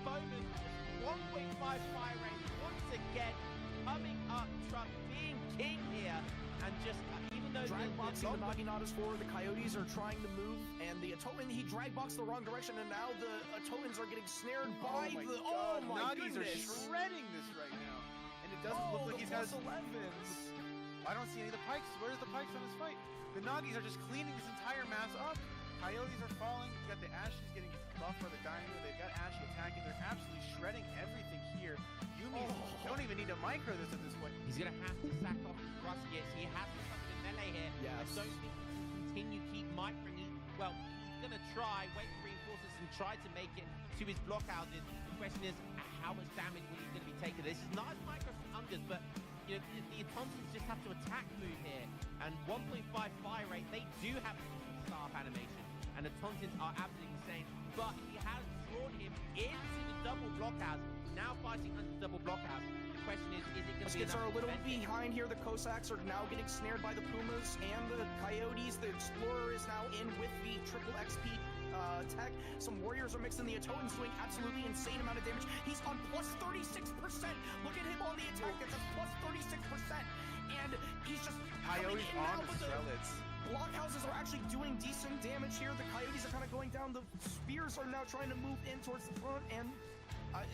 Bowman, 1.5 fire rate once again, coming up truck, being king here, and just even though drag boxing the Naginatas forward, the Coyotes are trying to move, and the Atoman, he drag boxed the wrong direction, and now the Atomans are getting snared by the. Oh my Nagis goodness! are shredding this right now, and it doesn't look like he's got. 11s. I don't see any of the pikes. Where's the pikes on this fight? The Nagis are just cleaning this entire mass up. Coyotes are falling. You got the Ashley's getting buffed by the Dino. They've got Ashley attacking. They're absolutely shredding everything here. Yumi don't even need to micro this at this point. He's gonna have to sack off his Ruskets. He has to come in melee here. Yes. I don't think he can continue keep microing. Well, he's gonna try, wait for reinforcements and try to make it to his blockhouses. The question is, how much damage will he gonna be taking? This is not as micro from Ungers, but you know, the Automatons just have to attack move here. And 1.5 fire rate, they do have staff animation. And the Tauntauns are absolutely insane. But he has drawn him into the double blockhouse. Now fighting under the double blockhouse. The question is it going to be enough? Are a little behind here. The Cossacks are now getting snared by the Pumas and the Coyotes. The Explorer is now in with the triple XP tech. Some warriors are mixing. The Atoman's doing absolutely insane amount of damage. He's on plus 36%. Look at him on the attack. That's plus 36%. And he's just Coyotes on the Strelitz. Blockhouses are actually doing decent damage here. The Coyotes are kind of going down. The Spears are now trying to move in towards the front, and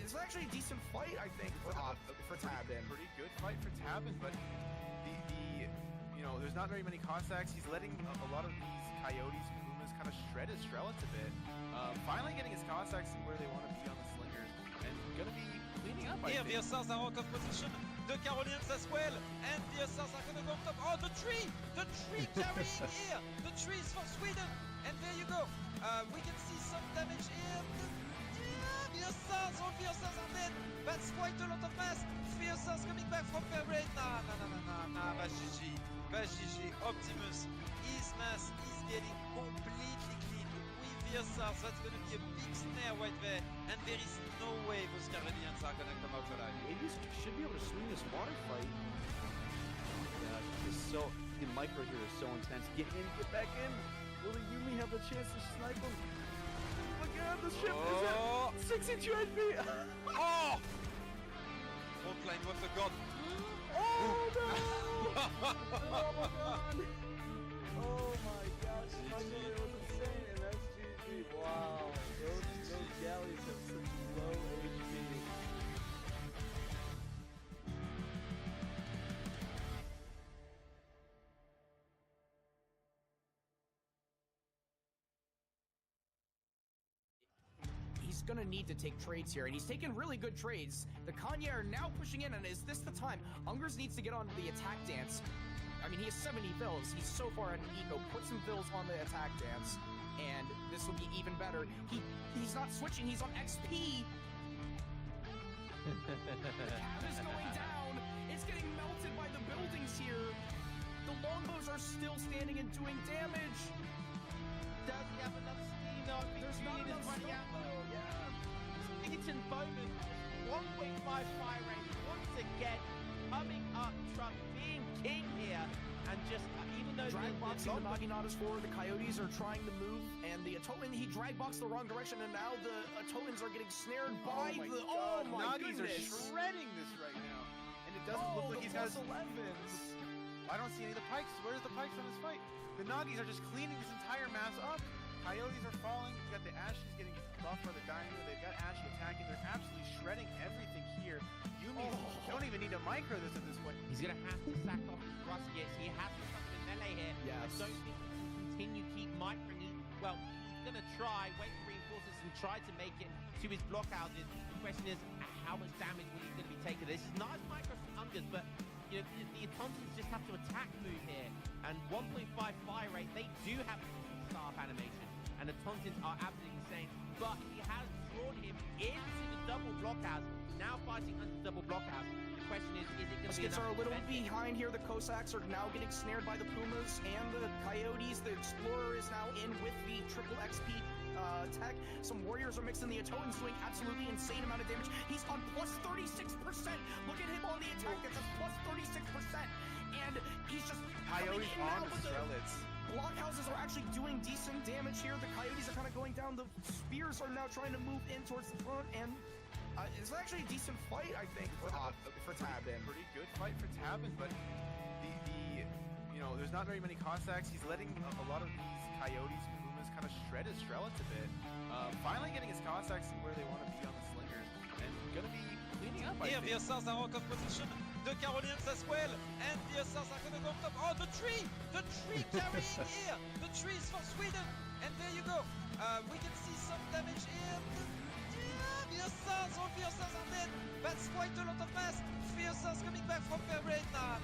it's actually a decent fight, I think, for Tabin. Pretty good fight for Tabin, but you know, there's not very many Cossacks. He's letting a lot of these Coyotes and Pumas kind of shred his Strelitz a bit. Finally getting his Cossacks where they want to be on the Slingers, and gonna be cleaning up. Here, the ESOCs are out of position. The Carolinians as well, and the ESOCs are gonna go up top. Oh, the tree carrying here. The tree is for Sweden, and there you go. We can see some damage here. The ESOCs, all the ESOCs are dead. That's quite a lot of mass. The ESOCs coming back from fair rate. Nah, GG. Optimus, his mass is getting completely clean. With the ESOCs, that's gonna be a big snare right there, and there is no way those Carolinians are gonna come out alive. Maybe should be able to swing this water fight. Yeah, it's so the micro here is so intense. Get in, get back in. Will the Yumi have a chance to snipe him? Look at the ship is at 62 HP. Oh! Frontline, what a god! Oh no! Oh my god! Oh my gosh! My brother was insane, and that's GG. Wow, those galleys have such low HP. He's gonna need to take trades here, and he's taking really good trades. The Kanye are now pushing in, and is this the time? Ungers needs to get on the attack dance. I mean, he has 70 fills. He's so far in eco. Put some fills on the attack dance, and this will be even better. He's not switching. He's on XP. The cab is going down. It's getting melted by the buildings here. The longbows are still standing and doing damage. Does he have enough steam though? There's not enough running out. though. Yeah. Bowman, 1.5 fire rate once again, coming up truck, being king here, and just even though drag boxing the Naginatas forward, the Coyotes are trying to move, and the Atoman, he drag boxed the wrong direction, and now the Atomans are getting snared by the. Oh my Nagis goodness! are shredding this right now, and it doesn't look like he's got. 11s. I don't see any of the pikes. Where's the pikes on this fight? The Nagis are just cleaning this entire mass up. Coyotes are falling. You got the Ashley's getting buffed by the Dino. They've got Ashley attacking. They're absolutely shredding everything here. Yumi don't even need to micro this at this point. He's gonna have to sack off his Ruskets. He has to come in melee here. Yes. I don't think he can continue keep microing. Well, he's gonna try, wait for reinforcements and try to make it to his blockhouses. The question is, how much damage will he gonna be taking? This is not as micro from Ungers, but you know, the Tauntauns just have to attack move here. And 1.5 fire rate, they do have staff animation. And the Tauntauns are absolutely insane. But he has drawn him into the double blockhouse. Now fighting under the double blockhouse. The question is it going to be enough? Are a little behind here. The Cossacks are now getting snared by the Pumas and the Coyotes. The Explorer is now in with the triple XP tech. Some warriors are mixing. The Atoman's doing absolutely insane amount of damage. He's on plus 36%. Look at him on the attack. That's plus 36%. And he's just Coyotes on the Strelitz. blockhouses are actually doing decent damage here. The Coyotes are kind of going down. The Spears are now trying to move in towards the front, and it's actually a decent fight, I think, for Tabin. Pretty good fight for Tabin, but there's not very many Cossacks. He's letting a lot of these Coyotes and Pumas kind of shred his Strelets a bit. Finally getting his Cossacks where they want to be on the Slingers, and gonna be cleaning up, I Here, the think. ESOCs are out of position. The Carolinians as well, and the ESOCs are gonna go up top. Oh, the tree carrying here. The tree is for Sweden, and there you go. We can see some damage here. The ESOCs, all the ESOCs are dead. That's quite a lot of mass. The ESOCs coming back from their raid. Nah,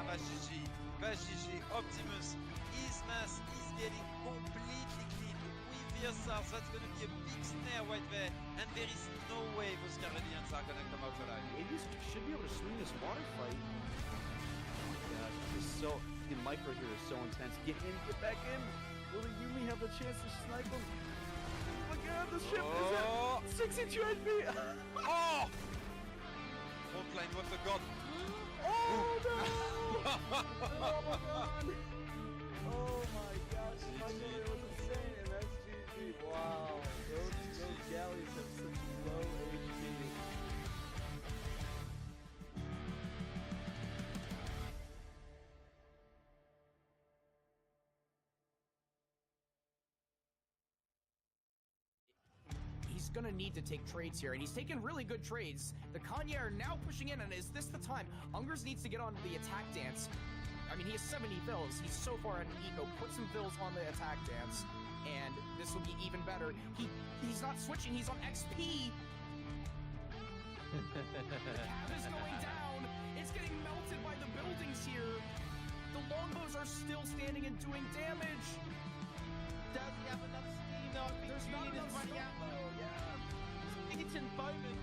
that's GG. That's GG. Optimus, his mass is getting completely clean. With the ESOCs, that's gonna be a big snare right there, and there is no way those Carolinians are gonna come out alive. Maybe should be able to swing this water fight. Oh my gosh, this is so. The micro here is so intense. Get in, get back in. Will the Yumi have a chance to snipe him? Oh my god, the ship is at 62 HP. Oh! Frontline with the god. Oh no! Oh my god! Oh my gosh, Michael, it was insane, and that's GG. Wow, those galleys have such low HP. He's gonna need to take trades here, and he's taking really good trades. The Kanye are now pushing in, and is this the time? Ungers needs to get on the attack dance. I mean, he has 70 fills. He's so far at an eco. Put some fills on the attack dance, and this will be even better. He's not switching. He's on XP. The cab is going down. It's getting melted by the buildings here. The longbows are still standing and doing damage. Does he have enough steam though? I think There's not Julian is enough running out. snowball, yeah. Pinkerton Bowman,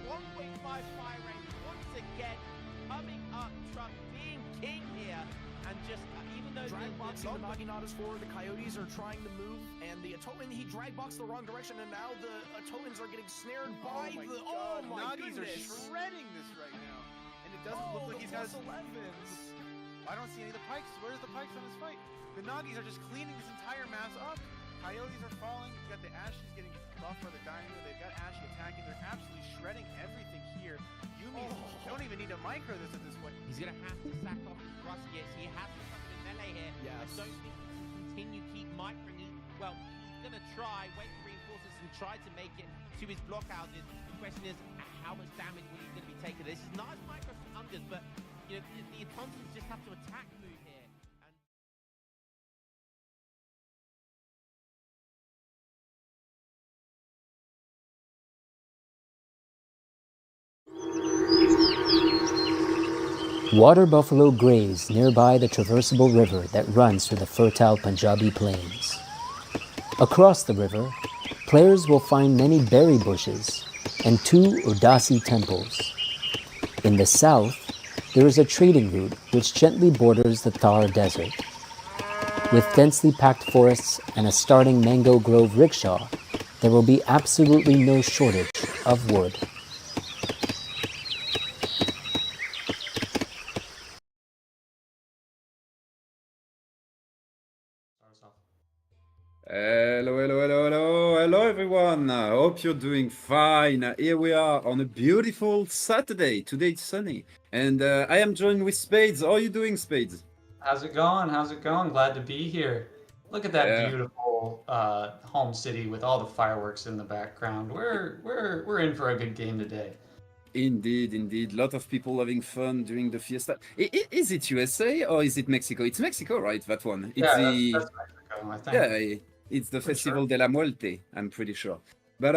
1.5 fire rate once again, coming up, truck being king here, and just even though Drag boxing the Naginatas forward, the Coyotes are trying to move, and the Atoman, he drag boxed the wrong direction, and now the Atomans are getting snared by the. Oh my Nagis are goodness! shredding this right now, and it doesn't look like the he's got. plus 11s. I don't see any of the pikes. Where's the pikes on this fight? The Nagis are just cleaning this entire mass up. Coyotes are falling. You got the Ashes getting buffed by the Dino. They've got Ashy attacking. They're absolutely shredding everything here. Yumi don't even need to micro this at this point. He's going to have to sack off his thrust. Yes, he has to come in melee here. Yes. I don't think he can continue keep microing. Well, he's going to try, wait for reinforcements and try to make it to his blockhouses. The question is, how much damage will he going to be taking? This is not as micro from Ungers, but the Autons just have to attack move here. Water buffalo graze nearby the traversable river that runs through the fertile Punjabi plains. Across the river, players will find many berry bushes and 2 Udasi temples. In the south, there is a trading route which gently borders the Thar Desert. With densely packed forests and a starting mango grove rickshaw, there will be absolutely no shortage of wood. Hello everyone. I hope you're doing fine. Here we are on a beautiful Saturday. Today it's sunny, and I am joined with Spades. How are you doing, Spades? How's it going? How's it going? Glad to be here. Look at that beautiful home city with all the fireworks in the background. We're in for a good game today. Indeed. A lot of people having fun during the fiesta. Is it USA or is it Mexico? It's Mexico, right? That one. It's Yeah, that's Mexico, I think. Yeah, it's the Festival de la Muerte, I'm pretty sure. But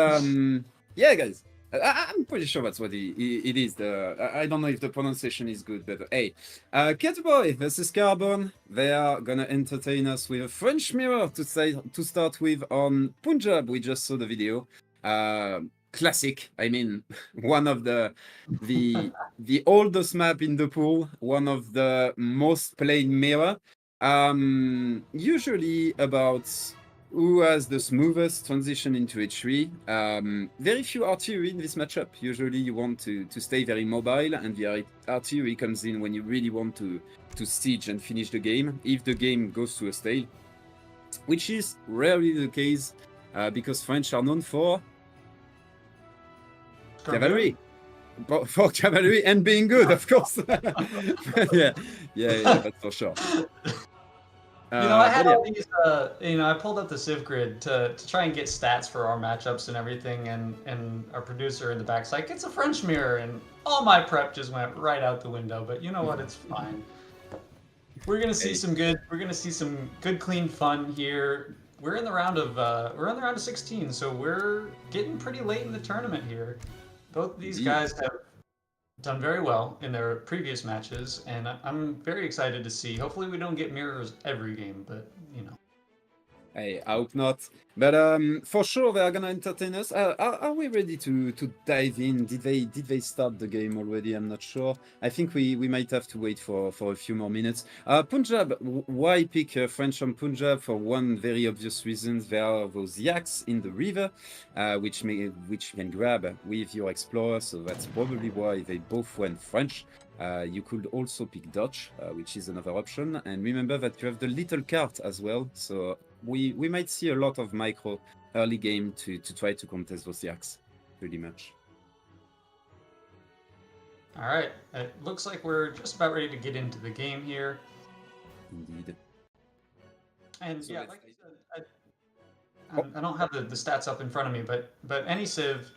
yeah, guys, I'm pretty sure that's what it is. I don't know if the pronunciation is good, but hey, Keturboy versus Carbone. They are gonna entertain us with a French mirror to start with on Punjab. We just saw the video. Classic. I mean, one of the oldest map in the pool, one of the most played mirror. Usually about who has the smoothest transition into H3. Very few artillery in this matchup. Usually you want to stay very mobile, and the artillery comes in when you really want to to siege and finish the game if the game goes to a stale, which is rarely the case because French are known for cavalry. For cavalry and being good, of course. yeah, that's for sure. I had all these, I pulled up the Civ grid to try and get stats for our matchups and everything, and our producer in the back's like, it's a French mirror, and all my prep just went right out the window, but you know what, it's fine. We're gonna see some good, clean fun here. We're in the round of 16, so we're getting pretty late in the tournament here. Both of these guys have done very well in their previous matches, and I'm very excited to see. Hopefully we don't get mirrors every game, but Hey, I hope not. But for sure they are gonna entertain us. Are we ready to dive in? Did they start the game already? I'm not sure. I think we might have to wait for a few more minutes. Punjab, why pick French on Punjab? For one very obvious reason, there are those yaks in the river, which you can grab with your explorer. So that's probably why they both went French. You could also pick Dutch, which is another option. And remember that you have the little cart as well. So we might see a lot of micro early game to try to contest those yaks, pretty much. All right, it looks like we're just about ready to get into the game here. Indeed. And so like I said, I don't have the stats up in front of me, but any Civ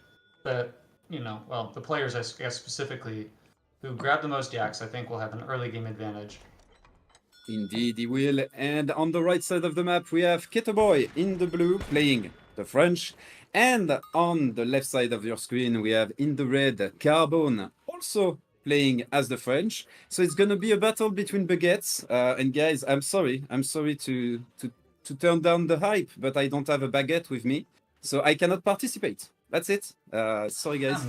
that the players I guess specifically who grab the most yaks, I think will have an early game advantage. Indeed, he will. And on the right side of the map, we have Keturboy in the blue playing the French. And on the left side of your screen, we have in the red Carbone also playing as the French. So it's going to be a battle between baguettes. And guys, I'm sorry to turn down the hype, but I don't have a baguette with me. So I cannot participate. That's it. Sorry, guys.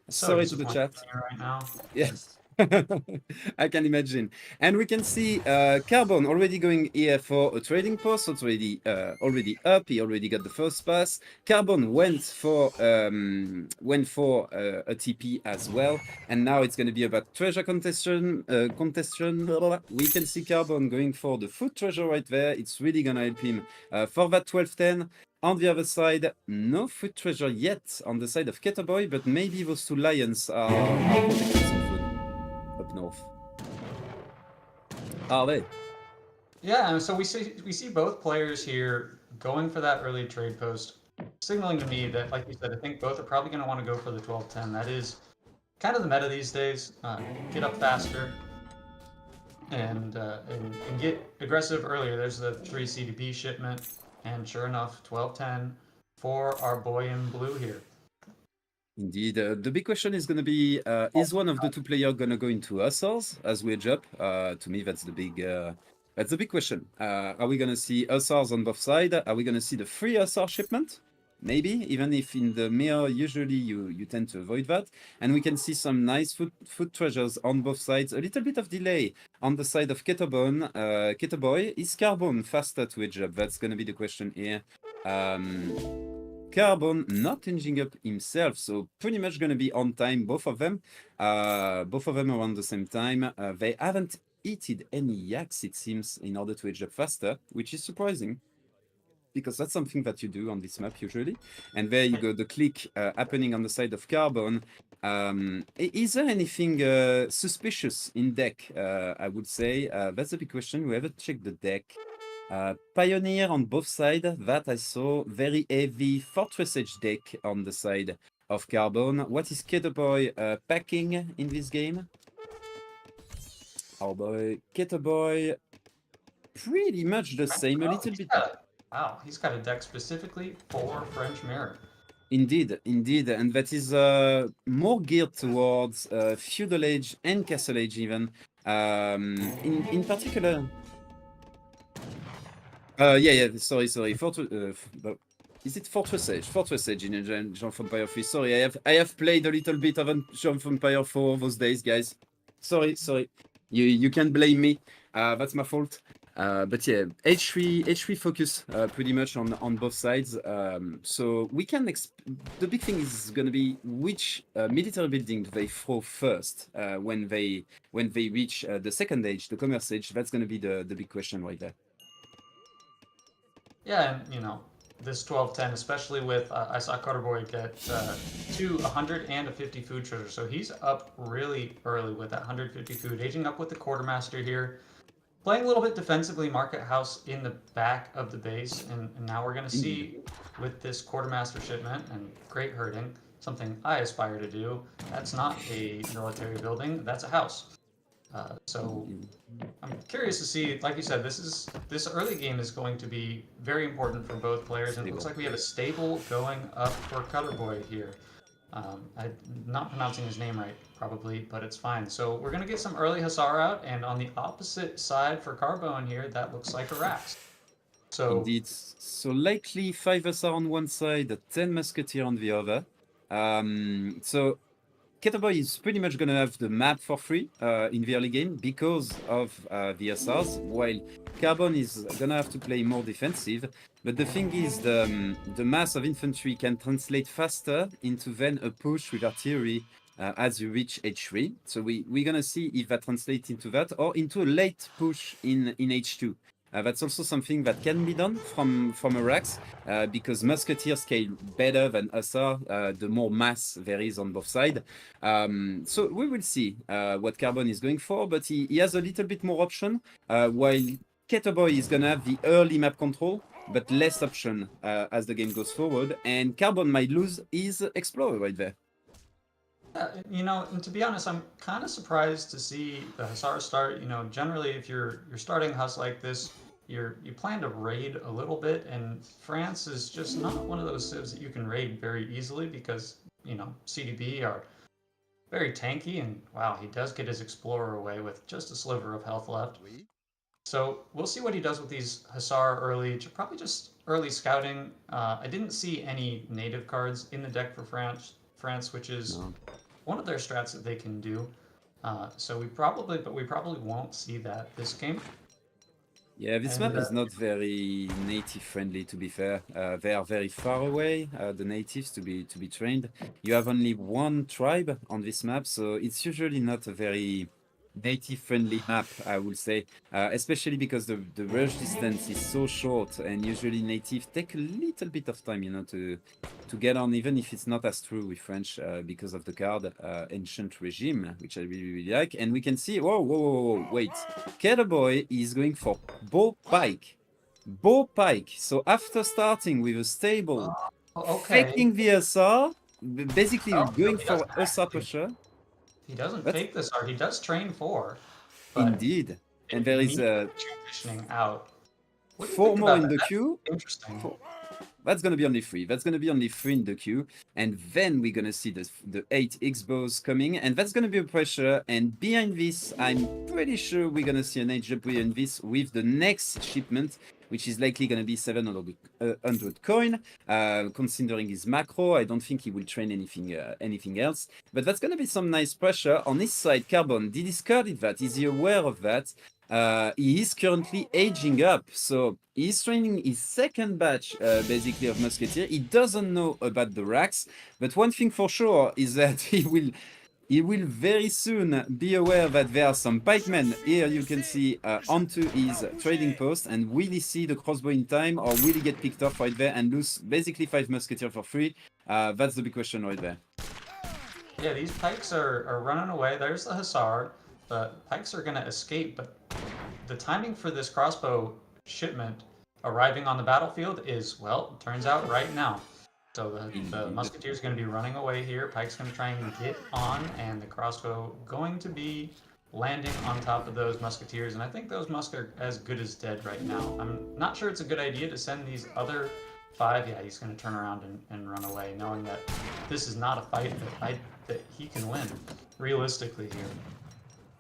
Sorry to the chat. Right now. Yes. I can imagine. And we can see Carbone already going here for a trading post. So it's already up. He already got the first pass. Carbone went for a TP as well. And now it's going to be about treasure contestation. We can see Carbone going for the food treasure right there. It's really going to help him for that 12-10. On the other side, no food treasure yet on the side of Keturboy, but maybe those two lions are protecting some food up north. Are they? Yeah, so we see both players here going for that early trade post, signaling to me that, like you said, I think both are probably going to want to go for the 12-10. That is kind of the meta these days. Get up faster and get aggressive earlier. There's the 3 CDP shipment. And sure enough, 12-10 for our boy in blue here. Indeed. The big question is going to be, is one of the two players going to go into Hussars as we edge up? To me, that's the big question. Are we going to see Hussars on both sides? Are we going to see the free Hussar shipment? Maybe, even if in the mirror, usually you tend to avoid that. And we can see some nice food treasures on both sides. A little bit of delay on the side of Keturboy. Is Carbone faster to edge up? That's going to be the question here. Carbone not engine up himself, so pretty much going to be on time, both of them. Both of them around the same time. They haven't eaten any yaks, it seems, in order to edge up faster, which is surprising, because that's something that you do on this map usually. And there you go, the click happening on the side of Carbone. Is there anything suspicious in deck, I would say? That's a big question. We haven't checked the deck. Pioneer on both sides, that I saw. Very heavy Fortress Edge deck on the side of Carbone. What is Keturboy packing in this game? Oh boy, Keturboy, pretty much the same, a little bit. Wow, he's got a deck specifically for French Mirror. Indeed, and that is more geared towards Feudal Age and Castle Age even. In particular... sorry. Is it Fortress Age? Fortress Age in Age of Empire 3. Sorry, I have played a little bit of Age of Empire 4 those days, guys. Sorry. You can't blame me. That's my fault. But yeah, H3 focus pretty much on both sides. So we can. The big thing is going to be which military building do they throw first when they reach the second age, the commerce age. That's going to be the big question right there. Yeah, and you know, this 12-10, especially with I saw Keturboy get 2 100 and a 50 food treasure, so he's up really early with that 150 food, aging up with the quartermaster here. Playing a little bit defensively, Market House in the back of the base, and now we're going to see with this quartermaster shipment and great herding, something I aspire to do. That's not a military building, that's a house. So I'm curious to see, like you said, this early game is going to be very important for both players, and it looks like we have a stable going up for Keturboy here. I'm not pronouncing his name right, probably, but it's fine. So we're going to get some early Hussar out, and on the opposite side for Carbone here, that looks like a Rax. So indeed, so likely 5 Hussar on one side, 10 Musketeer on the other. So Keturboy is pretty much going to have the map for free in the early game because of the Hussars, while Carbone is going to have to play more defensive. But the thing is, the mass of infantry can translate faster into then a push with artillery as you reach H3. So we're going to see if that translates into that or into a late push in H2. That's also something that can be done from a Rax because Musketeer scale better than Hussar, the more mass there is on both sides. So we will see what Carbone is going for, but he has a little bit more option, while Keturboy is going to have the early map control, but less option as the game goes forward, and Carbone might lose his Explorer right there. you know, and to be honest, I'm kind of surprised to see the Hussar start. You know, generally, if you're starting Huss like this, you plan to raid a little bit, and France is just not one of those civs that you can raid very easily because, you know, CDB are very tanky, and wow, he does get his Explorer away with just a sliver of health left. So we'll see what he does with these Hussar early, probably just early scouting. I didn't see any native cards in the deck for France, which is one of their strats that they can do. So we probably won't see that this game. Yeah, this map is not very native friendly, to be fair. They are very far away, the natives, to be trained. You have only one tribe on this map, so it's usually not a very native friendly map, I would say, especially because the rush distance is so short, and usually native take a little bit of time, you know, to get on, even if it's not as true with French because of the card Ancient Regime, which I really like. And we can see, whoa, wait, Keturboy is going for bow pike. So after starting with a stable, faking the SR, basically going for SR pusher. He doesn't fake this art. He does train 4. Indeed, and there is transitioning out. 4 more in the queue. Interesting. That's gonna be only 3. That's gonna be only 3 in the queue, and then we're gonna see the 8 X-bows coming, and that's gonna be a pressure. And behind this, I'm pretty sure we're gonna see an age up behind this with the next shipment, which is likely gonna be 700 coin. Considering his macro, I don't think he will train anything else. But that's gonna be some nice pressure on his side. Carbone, did he discard that? Is he aware of that? He is currently aging up, so he's training his second batch, basically, of Musketeer. He doesn't know about the Rax, but one thing for sure is that he will very soon be aware that there are some pikemen here. You can see onto his trading post, and will he see the crossbow in time, or will he get picked off right there and lose basically 5 Musketeer for free? That's the big question right there. Yeah, these pikes are running away. There's the Hussar. The pikes are going to escape, but the timing for this crossbow shipment arriving on the battlefield is, well, turns out right now. So the Musketeer is going to be running away here. Pike's going to try and get on, and the crossbow going to be landing on top of those Musketeers. And I think those Musk are as good as dead right now. I'm not sure it's a good idea to send these other 5. Yeah, he's going to turn around and run away, knowing that this is not a fight that he can win realistically here.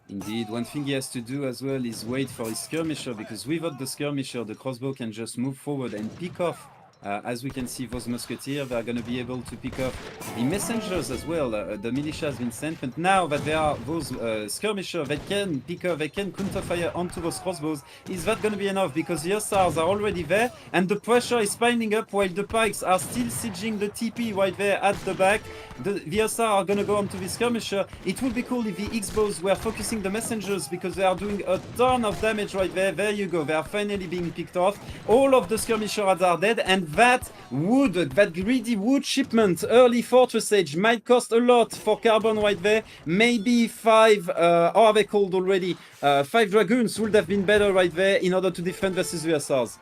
Indeed, one thing he has to do as well is wait for his skirmisher, because without the skirmisher, the crossbow can just move forward and pick off As we can see, those musketeers, they're going to be able to pick up the messengers as well. The militia has been sent, but now that there are those skirmishers that can pick up, they can counterfire onto those crossbows, is that going to be enough? Because the hussars are already there, and the pressure is piling up while the pikes are still sieging the TP right there at the back. The hussars are going to go onto the skirmisher. It would be cool if the X-bows were focusing the messengers, because they are doing a ton of damage right there. There you go, they are finally being picked off. All of the skirmishers are dead, and that wood, that greedy wood shipment, early fortress age, might cost a lot for Carbone right there. Maybe 5, or are they called already? 5 dragoons would have been better right there in order to defend versus the hussars.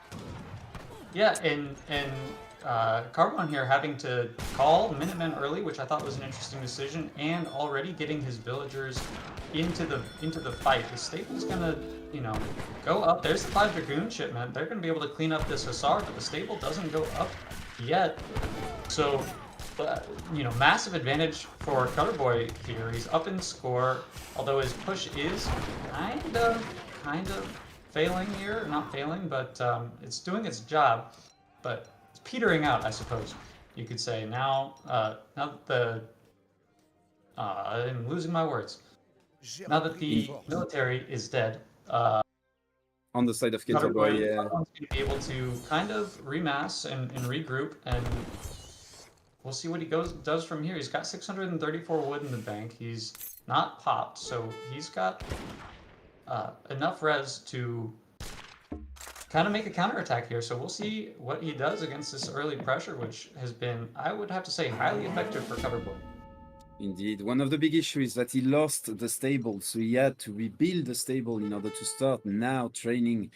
Yeah, and Carbone here having to call Minutemen early, which I thought was an interesting decision, and already getting his villagers into the fight. The stable's gonna, you know, go up. There's the 5 dragoon shipment. They're gonna be able to clean up this hussar, but the stable doesn't go up yet. So, you know, massive advantage for Keturboy here. He's up in score, although his push is kind of failing here. Not failing, but it's doing its job. But it's petering out, I suppose you could say. Now that the I'm losing my words. Now that the military is dead, on the side of Keturboy, yeah. Everyone's going to be able to kind of remass and regroup, and we'll see what he does from here. He's got 634 wood in the bank. He's not popped, so he's got enough res to kind of make a counterattack here. So we'll see what he does against this early pressure, which has been, I would have to say, highly effective for Keturboy. Indeed. One of the big issues is that he lost the stable, so he had to rebuild the stable in order to start now training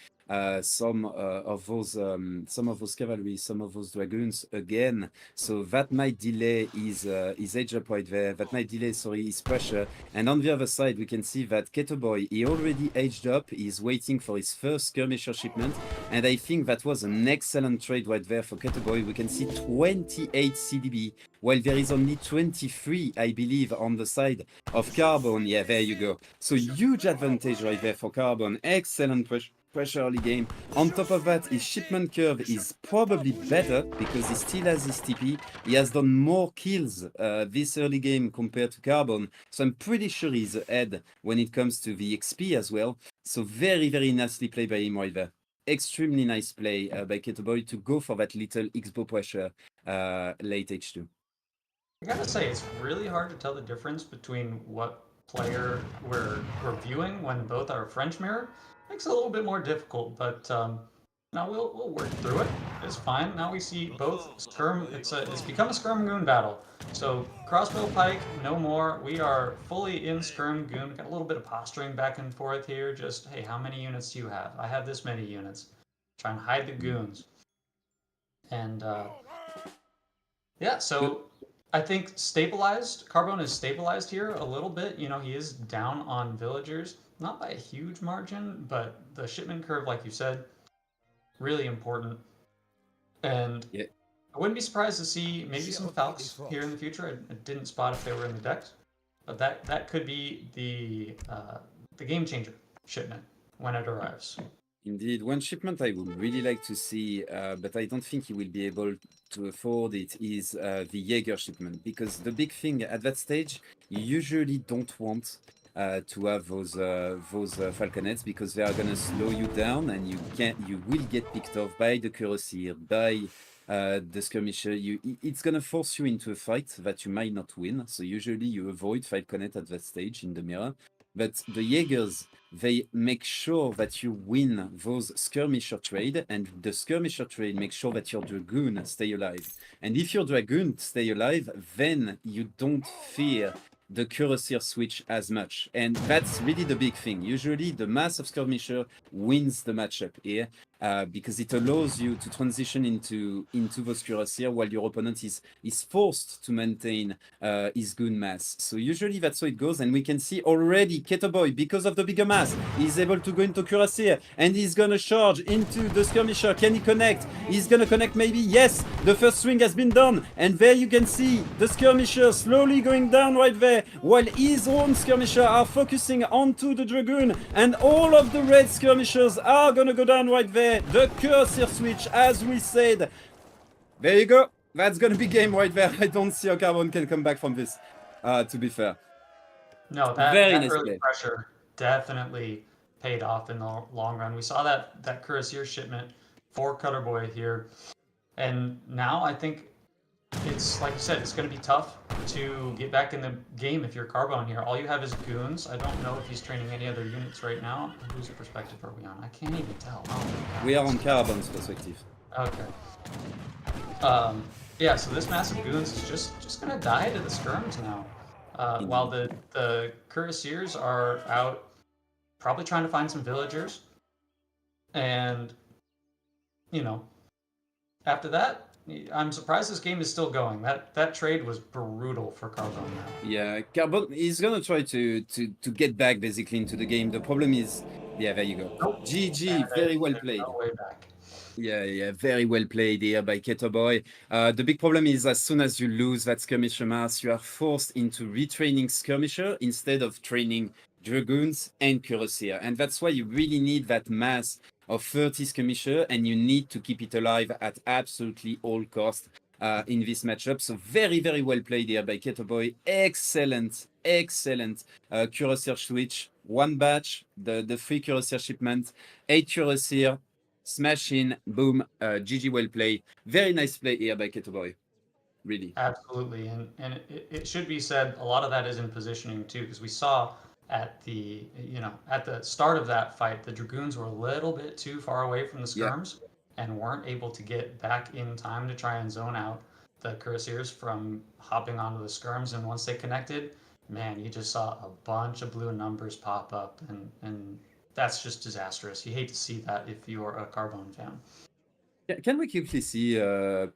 some of those cavalry, some of those dragoons again. So that might delay his age up right there. That might delay, his pressure. And on the other side, we can see that Keturboy, he already aged up. He's waiting for his first skirmisher shipment. And I think that was an excellent trade right there for Keturboy. We can see 28 CDB, while there is only 23, I believe, on the side of Carbone. Yeah, there you go. So huge advantage right there for Carbone. Excellent pressure early game. On top of that, his shipment curve is probably better because he still has his TP. He has done more kills this early game compared to Carbone. So I'm pretty sure he's ahead when it comes to the XP as well. So very, very nicely played by him right there. Extremely nice play by Keturboy to go for that little X-bow pressure late H2. I gotta say, it's really hard to tell the difference between what player we're viewing when both are French mirror. Makes it a little bit more difficult, but now we'll work through it. It's fine. Now we see both skirm. It's become a skirm-goon battle. So crossbow pike, no more. We are fully in skirm-goon. Got a little bit of posturing back and forth here. Just, hey, how many units do you have? I have this many units. Try and hide the goons. And yeah, so I think stabilized. Carbone is stabilized here a little bit. You know, he is down on villagers. Not by a huge margin, but the shipment curve, like you said, really important. And yeah. I wouldn't be surprised to see maybe some Falcons here in the future. I didn't spot if they were in the decks, but that could be the game changer shipment when it arrives. Indeed, one shipment I would really like to see, but I don't think he will be able to afford it, is the Jaeger shipment, because the big thing at that stage, you usually don't want to have those falconets, because they are gonna slow you down, and you will get picked off by the cuirassier, by the skirmisher. It's gonna force you into a fight that you might not win. So usually you avoid falconet at that stage in the mirror. But the Jaegers, they make sure that you win those skirmisher trade, and the skirmisher trade makes sure that your dragoon stay alive. And if your dragoon stay alive, then you don't fear the cuirassier switch as much, and that's really the big thing. Usually the mass of skirmisher wins the matchup here, because it allows you to transition into those cuirassier while your opponent is forced to maintain his goon mass. So usually that's how it goes, and we can see already Keturboy, because of the bigger mass, he's able to go into cuirassier, and he's gonna charge into the skirmisher. Can he connect? He's gonna connect maybe. Yes, the first swing has been done, and there you can see the skirmisher slowly going down right there, while his own skirmisher are focusing onto the dragoon, and all of the red skirmishers are gonna go down right there. The cuirassier switch, as we said, There you go. That's gonna be game right there. I don't see how Carbone can come back from this, to be fair. No, Very that nice early play. pressure definitely paid off in the long run. We saw that Cuirassier shipment for Keturboy here, and now I think it's like you said, it's going to be tough to get back in the game if you're Carbone here. All you have is goons. I don't know if he's training any other units right now. Whose perspective are we on? I can't even tell. Oh my God. We are on Carbone's perspective. Okay. Yeah, so this massive goons is just gonna die to the skirms now. While the cuirassiers are out probably trying to find some villagers. And you know, after that, I'm surprised this game is still going. That trade was brutal for Carbone now. Yeah, Carbone is gonna try to get back basically into the game. The problem is, yeah, there you go. Nope. GG, very well played. No way back. Yeah, very well played here by Keturboy. The big problem is as soon as you lose that skirmisher mass, you are forced into retraining skirmisher instead of training dragoons and cuirassier. And that's why you really need that mass of 30 skirmisher, and you need to keep it alive at absolutely all costs in this matchup. So very well played here by Keturboy. Excellent cuirassier switch. One batch, the 3 cuirassier shipment, 8 cuirassier, smash in, boom, GG well played. Very nice play here by Keturboy. Really. Absolutely, and it should be said, a lot of that is in positioning too, because we saw at the start of that fight, the dragoons were a little bit too far away from the skirms and weren't able to get back in time to try and zone out the cuirassiers from hopping onto the skirms. And once they connected, man, you just saw a bunch of blue numbers pop up, and that's just disastrous. You hate to see that if you're a Carbone fan. Yeah, can we quickly see,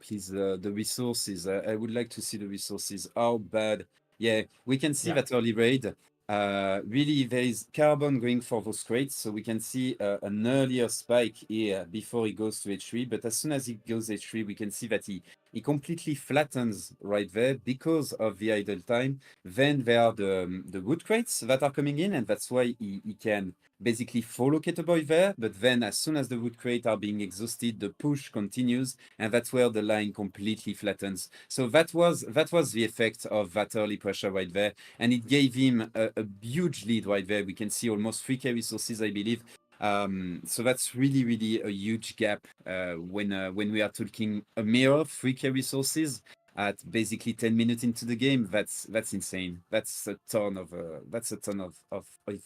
please, the resources? I would like to see the resources. How bad? Yeah, we can see that early raid. Really, there is Carbone going for those crates, so we can see an earlier spike here before he goes to H3. But as soon as he goes H3, we can see that he completely flattens right there because of the idle time. Then there are the wood crates that are coming in, and that's why he can basically follow Keturboy there. But then as soon as the wood crate are being exhausted, the push continues, and that's where the line completely flattens. So that was the effect of that early pressure right there, and it gave him a huge lead right there. We can see almost 3k resources, I believe. So that's really a huge gap when we are talking a mere 3k resources at basically 10 minutes into the game. That's insane. That's a ton of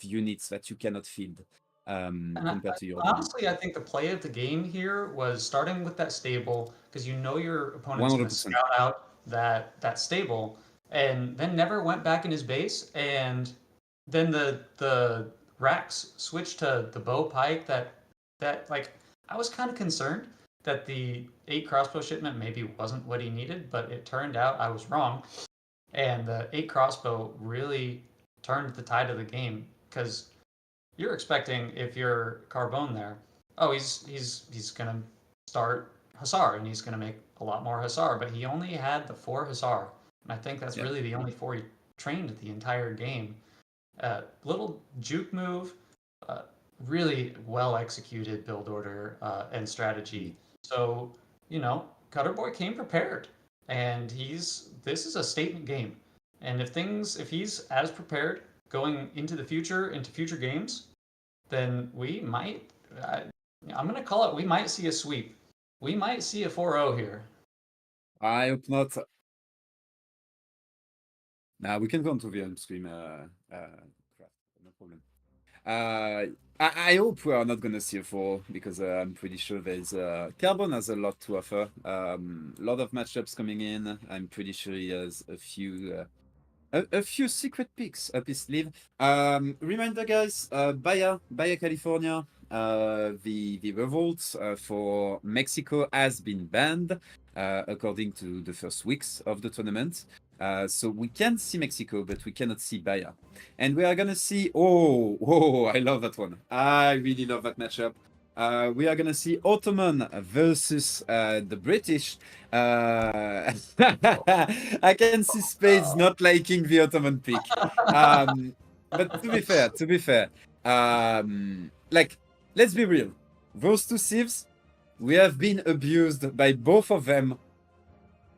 units that you cannot field compared to your honestly, I think the play of the game here was starting with that stable, because you know your opponent's going to scout out that stable, and then never went back in his base, and then the racks switched to the bow pike. That like, I was kind of concerned that the 8 crossbow shipment maybe wasn't what he needed, but it turned out I was wrong. And the 8 crossbow really turned the tide of the game, because you're expecting, if you're Carbone there, oh, he's gonna start Hussar and he's gonna make a lot more Hussar, but he only had the 4 Hussar, and I think that's really the only 4 he trained the entire game. Little juke move, really well executed build order and strategy. So, you know, Keturboy came prepared, and this is a statement game. And if he's as prepared going into the future, into future games, then we might, I'm going to call it, we might see a sweep. We might see a 4-0 here. I hope not. Now we can go on to the stream. No problem. I hope we are not going to see a 4, because I'm pretty sure there's Carbone has a lot to offer. Lot of matchups coming in. I'm pretty sure he has a few secret picks up his sleeve. Reminder, guys, Bahia, California, the revolt for Mexico has been banned according to the first weeks of the tournament. So we can see Mexico, but we cannot see Bahia. And we are going to see... Oh, I love that one. I really love that matchup. We are going to see Ottoman versus the British. I can see Spades not liking the Ottoman pick. But to be fair, like, let's be real. Those 2 civs, we have been abused by both of them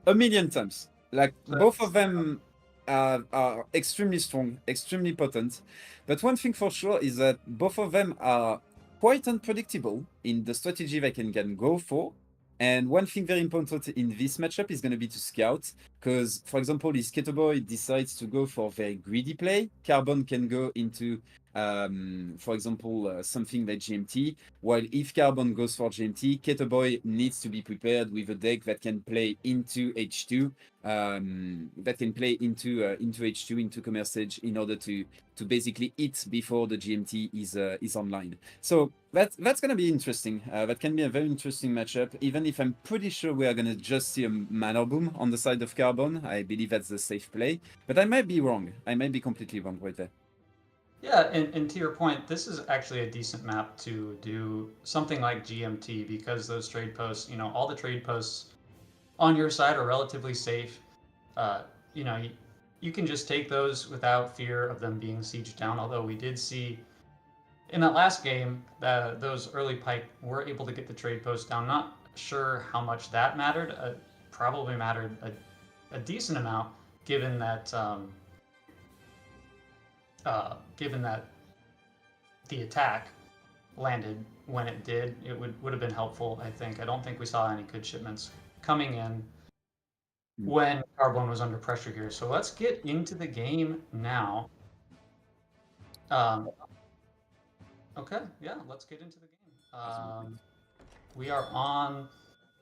a million times. Like So- both of them are extremely strong, extremely potent. But one thing for sure is that both of them are quite unpredictable in the strategy they can go for. And one thing very important in this matchup is going to be to scout, because, for example, if Keturboy decides to go for very greedy play, Carbone can go into, for example, something like GMT, while if Carbone goes for GMT, Keturboy needs to be prepared with a deck that can play into H2, into H2, into Commerce Edge, in order to basically hit before the GMT is online. So that's going to be interesting. That can be a very interesting matchup, even if I'm pretty sure we are going to just see a mana boom on the side of Carbone. I believe that's the safe play, but I might be wrong. I might be completely wrong right there. Yeah, and to your point, this is actually a decent map to do something like GMT, because those trade posts, all the trade posts on your side are relatively safe. You can just take those without fear of them being sieged down, although we did see in that last game that those early pike were able to get the trade post down. Not sure how much that mattered. Probably mattered a decent amount, given that the attack landed when it did. It would have been helpful, I think. I don't think we saw any good shipments coming in when Carbone was under pressure here. So let's get into the game now. Okay, yeah, let's get into the game. We are on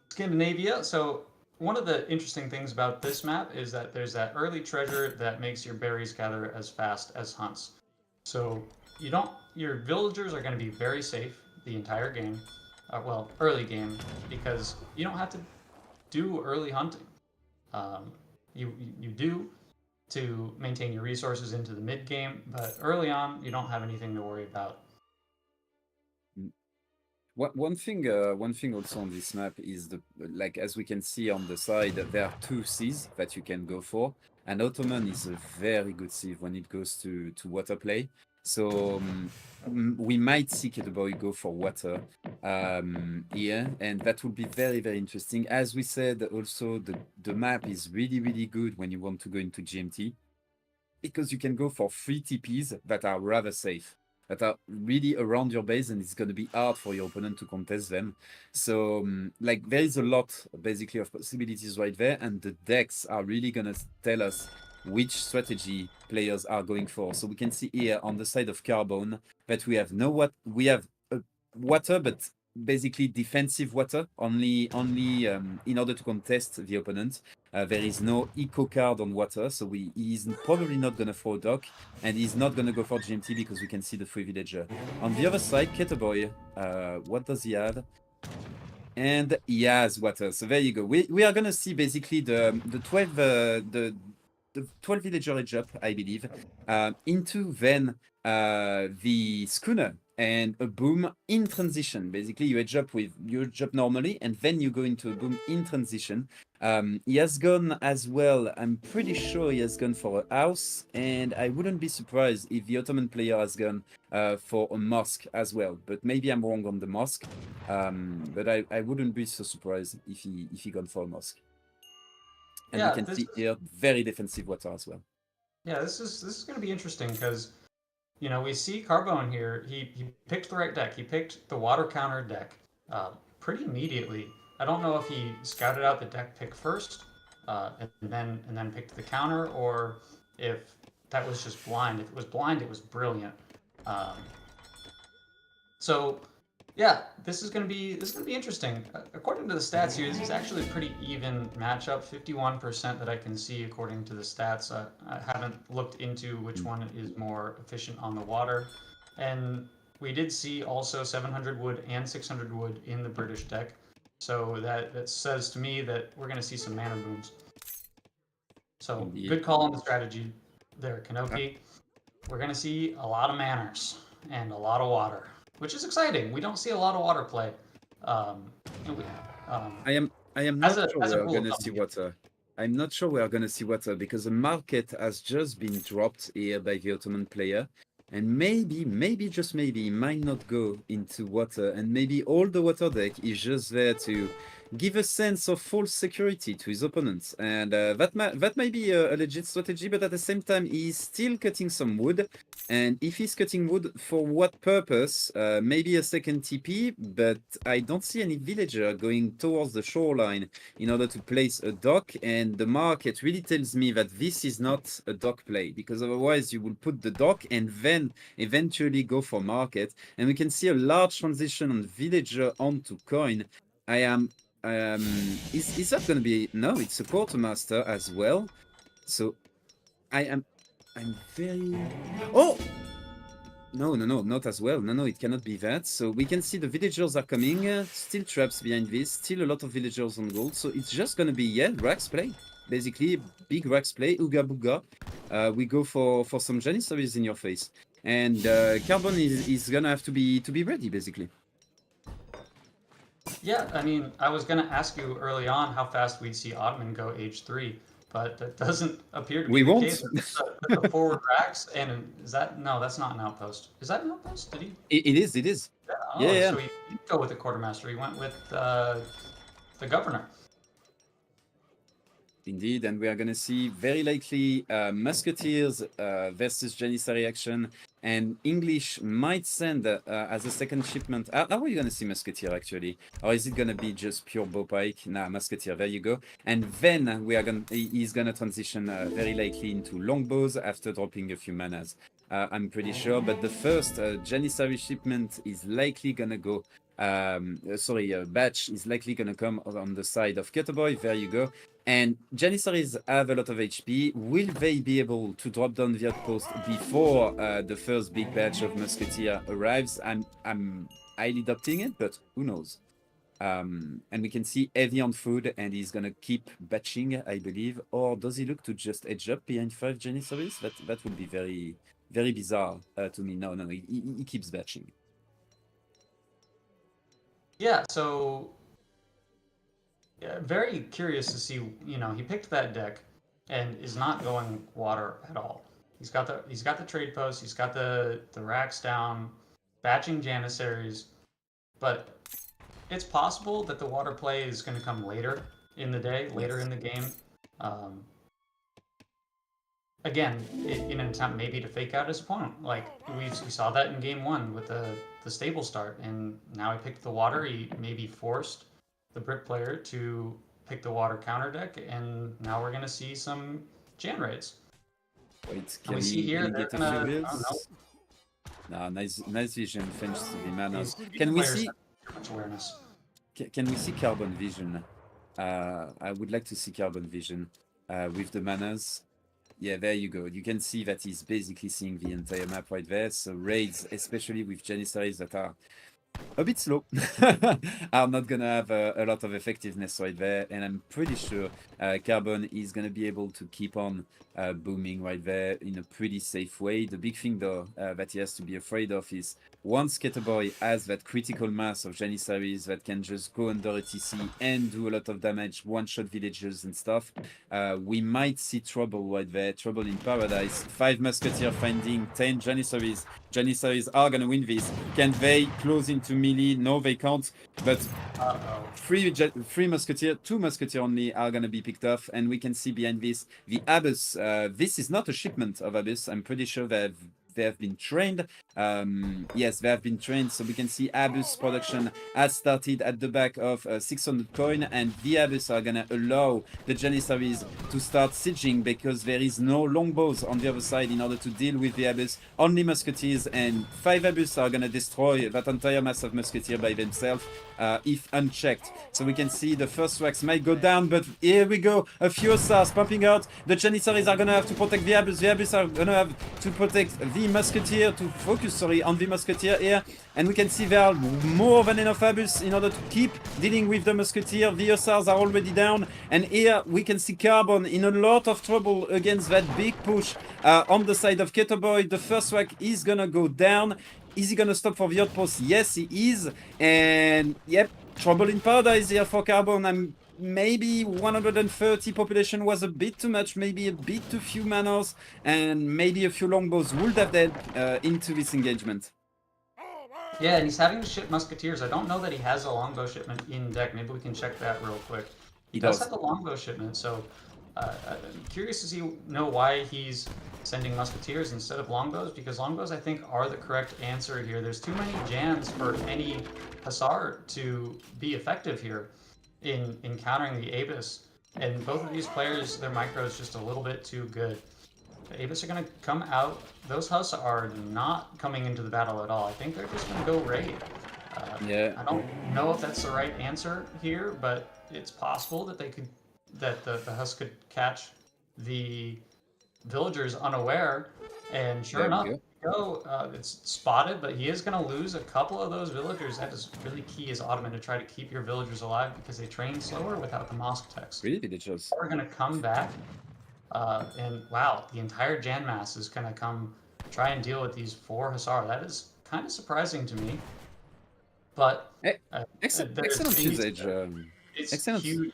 Scandinavia. So one of the interesting things about this map is that there's that early treasure that makes your berries gather as fast as hunts. So your villagers are going to be very safe the entire game. Early game, because you don't have to do early hunting. You do to maintain your resources into the mid game, but early on you don't have anything to worry about. One thing also on this map is as we can see on the side, there are two Cs that you can go for, and Ottoman is a very good sieve when it goes to water play. So we might see Keturboy go for water here, and that would be very, very interesting. As we said, also the map is really, really good when you want to go into GMT, because you can go for 3 TPs that are rather safe, that are really around your base, and it's going to be hard for your opponent to contest them. So there is a lot basically of possibilities right there, and the decks are really going to tell us which strategy players are going for. So we can see here on the side of Carbone that we have water, but basically defensive water only in order to contest the opponent. There is no eco card on water, so he's probably not going to throw a dock, and he's not going to go for GMT because we can see the 3 villager. On the other side, Keturboy, what does he have? And he has water, so there you go. We are going to see basically the 12 villager edge up, I believe, into then the schooner and a boom in transition. Basically, you edge up normally, and then you go into a boom in transition. He has gone as well. I'm pretty sure he has gone for a house, and I wouldn't be surprised if the Ottoman player has gone for a mosque as well. But maybe I'm wrong on the mosque. But I wouldn't be so surprised if he gone for a mosque. And Yeah, we can see here very defensive water as well. Yeah, this is going to be interesting because, we see Carbone here. He picked the right deck. He picked the water counter deck pretty immediately. I don't know if he scouted out the deck pick first and then picked the counter, or if that was just blind. If it was blind, it was brilliant. So yeah, this is going to be interesting. According to the stats here, this is actually a pretty even matchup. 51% that I can see according to the stats. I haven't looked into which one is more efficient on the water. And we did see also 700 wood and 600 wood in the British deck. So that says to me that we're going to see some mana booms. So Indeed. Good call on the strategy there, Kanoki. We're going to see a lot of manners and a lot of water, which is exciting. We don't see a lot of water play. I am not sure we are going to see water. I'm not sure we are going to see water because the market has just been dropped here by the Ottoman player, And maybe, just maybe, he might not go into water, and maybe all the water deck is just there to give a sense of false security to his opponents. And that might be a legit strategy, but at the same time, he's still cutting some wood. And if he's cutting wood, for what purpose? Maybe a second TP, but I don't see any villager going towards the shoreline in order to place a dock. And the market really tells me that this is not a dock play, because otherwise you will put the dock and then eventually go for market. And we can see a large transition on villager onto coin. Is that gonna be... No, it's a quartermaster as well. So I'm very... Oh! No, not as well. No, it cannot be that. So we can see the villagers are coming. Still traps behind this. Still a lot of villagers on gold. So it's just gonna be, yeah, Rax play. Basically, big Rax play. Ooga booga. We go for some Janissaries in your face. And Carbone is gonna have to be ready, basically. Yeah, I mean, I was going to ask you early on how fast we'd see Ottoman go H3, but that doesn't appear to be the case. With the forward racks, and is that... No, that's not an outpost. Is that an outpost? Did he? It is. Yeah, Yeah. So he didn't go with the quartermaster. He went with the governor. Indeed, and we are going to see very likely Musketeers versus Janissary action, and English might send as a second shipment. How are you going to see Musketeer actually? Or is it going to be just pure bow pike? Nah, Musketeer, there you go. And then he's going to transition very likely into longbows after dropping a few manas. I'm pretty sure, but the first Janissary shipment is likely going to go... batch is likely going to come on the side of Keturboy. There you go. And Janissaries have a lot of HP. Will they be able to drop down the outpost before the first big batch of Musketeer arrives? I'm highly doubting it, but who knows? And we can see heavy on food, and he's gonna keep batching, I believe. Or does he look to just edge up behind 5 Janissaries? That would be very, very bizarre to me. No, he keeps batching. Yeah, so very curious to see. You know, he picked that deck and is not going water at all. He's got the trade post. He's got the racks down, batching Janissaries, but it's possible that the water play is going to come later in the day, later in the game. Again, in an attempt maybe to fake out his opponent. Like we saw that in game 1 with the stable start, and now he picked the water. He maybe forced the Brit player to pick the water counter deck, and now we're gonna see some Jan raids. Wait, can we see here? Get a few reels? No, nice vision. Thanks to the manas. Can we see? Much awareness. Can we see Carbone vision? I would like to see Carbone vision with the manas. Yeah, there you go. You can see that he's basically seeing the entire map right there. So raids, especially with Janissaries that are a bit slow, are not gonna have a lot of effectiveness right there. And I'm pretty sure Carbone is gonna be able to keep on booming right there in a pretty safe way. The big thing though that he has to be afraid of is once Keturboy has that critical mass of Janissaries that can just go under a TC and do a lot of damage, one-shot villages and stuff, we might see trouble right there, trouble in paradise. 5 Musketeer finding 10 Janissaries. Janissaries are gonna win this. Can they close into melee? No, they can't. But 3 Musketeer, 2 Musketeer only are gonna be picked off, and we can see behind this the Abyss. This is not a shipment of Abyss. I'm pretty sure they have been trained. Yes, they have been trained. So we can see Abyss production has started at the back of 600 coin, and the Abyss are gonna allow the Janissaries to start sieging because there is no longbows on the other side in order to deal with the Abyss. Only Musketeers, and 5 Abyss are gonna destroy that entire mass of Musketeer by themselves if unchecked. So we can see the first racks might go down, but here we go. A few stars pumping out. The Janissaries are gonna have to protect the Abyss. The Abyss are gonna have to protect the Musketeer, to focus, on the Musketeer here. And we can see there are more than enough Abyss in order to keep dealing with the Musketeer. The Hussars are already down. And here we can see Carbone in a lot of trouble against that big push on the side of Keturboy. The first rack is gonna go down. Is he gonna stop for the outpost? Yes, he is. And yep, trouble in paradise here for Carbone. I'm maybe 130 population was a bit too much, maybe a bit too few manors, and maybe a few longbows would have led into this engagement. Yeah, and he's having to ship musketeers. I don't know that he has a longbow shipment in deck. Maybe we can check that real quick. He does have the longbow shipment, so I'm curious to know why he's sending musketeers instead of longbows, because longbows, I think, are the correct answer here. There's too many Jans for any Hussar to be effective here in countering the Abyss. And both of these players, their micro is just a little bit too good. The Abyss are going to come out. Those Hussar are not coming into the battle at all. I think they're just going to go raid. Yeah. I don't know if that's the right answer here, but it's possible that the Huss could catch the villagers unaware, and sure enough, it's spotted, but he is going to lose a couple of those villagers. That is really key as Ottoman to try to keep your villagers alive because they train slower without the mosque techs. Really, they just... We're going to come back, and wow, the entire Jan mass is going to come try and deal with these 4 Hussar. That is kind of surprising to me, but excellent usage. It's excellent. huge.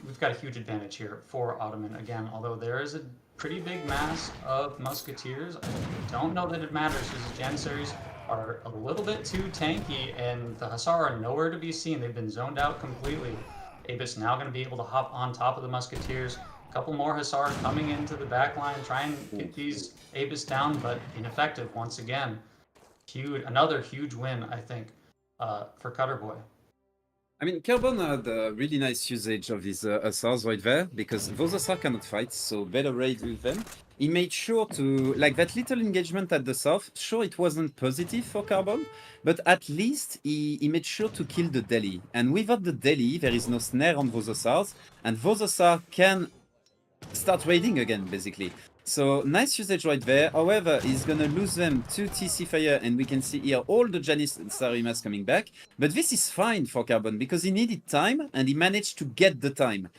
We've got a huge advantage here for Ottoman again, although there is a pretty big mass of musketeers. I don't know that it matters because the Janissaries are a little bit too tanky, and the Hussar are nowhere to be seen. They've been zoned out completely. Abyss now going to be able to hop on top of the musketeers. A couple more Hussar coming into the back line, try and get these Abyss down, but ineffective once again. Another huge win, I think, for Keturboy. I mean, Carbone had a really nice usage of his Hussars right there, because those Hussars cannot fight, so better raid with them. He made sure to, like that little engagement at the south, sure it wasn't positive for Carbone, but at least he made sure to kill the Delhi. And without the Delhi, there is no snare on those Hussars, and those Hussars can start raiding again, basically. So nice usage right there. However, he's gonna lose them to TC Fire, and we can see here all the Janissary mass coming back. But this is fine for Carbone because he needed time and he managed to get the time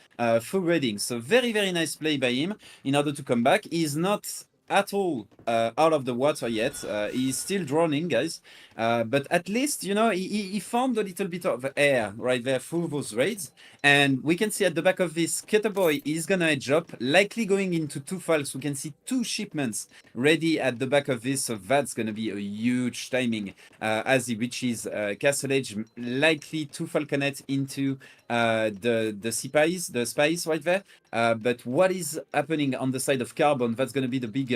through raiding. So very, very nice play by him in order to come back. He's not at all out of the water yet. He's still drowning, guys. But at least, you know, he found a little bit of air right there through those raids. And we can see at the back of this, Keturboy is gonna edge up, likely going into 2 falcons. We can see 2 shipments ready at the back of this, so that's gonna be a huge timing as he reaches Castle Edge, likely 2 falconets into the spies right there. But what is happening on the side of Carbone? That's gonna be the big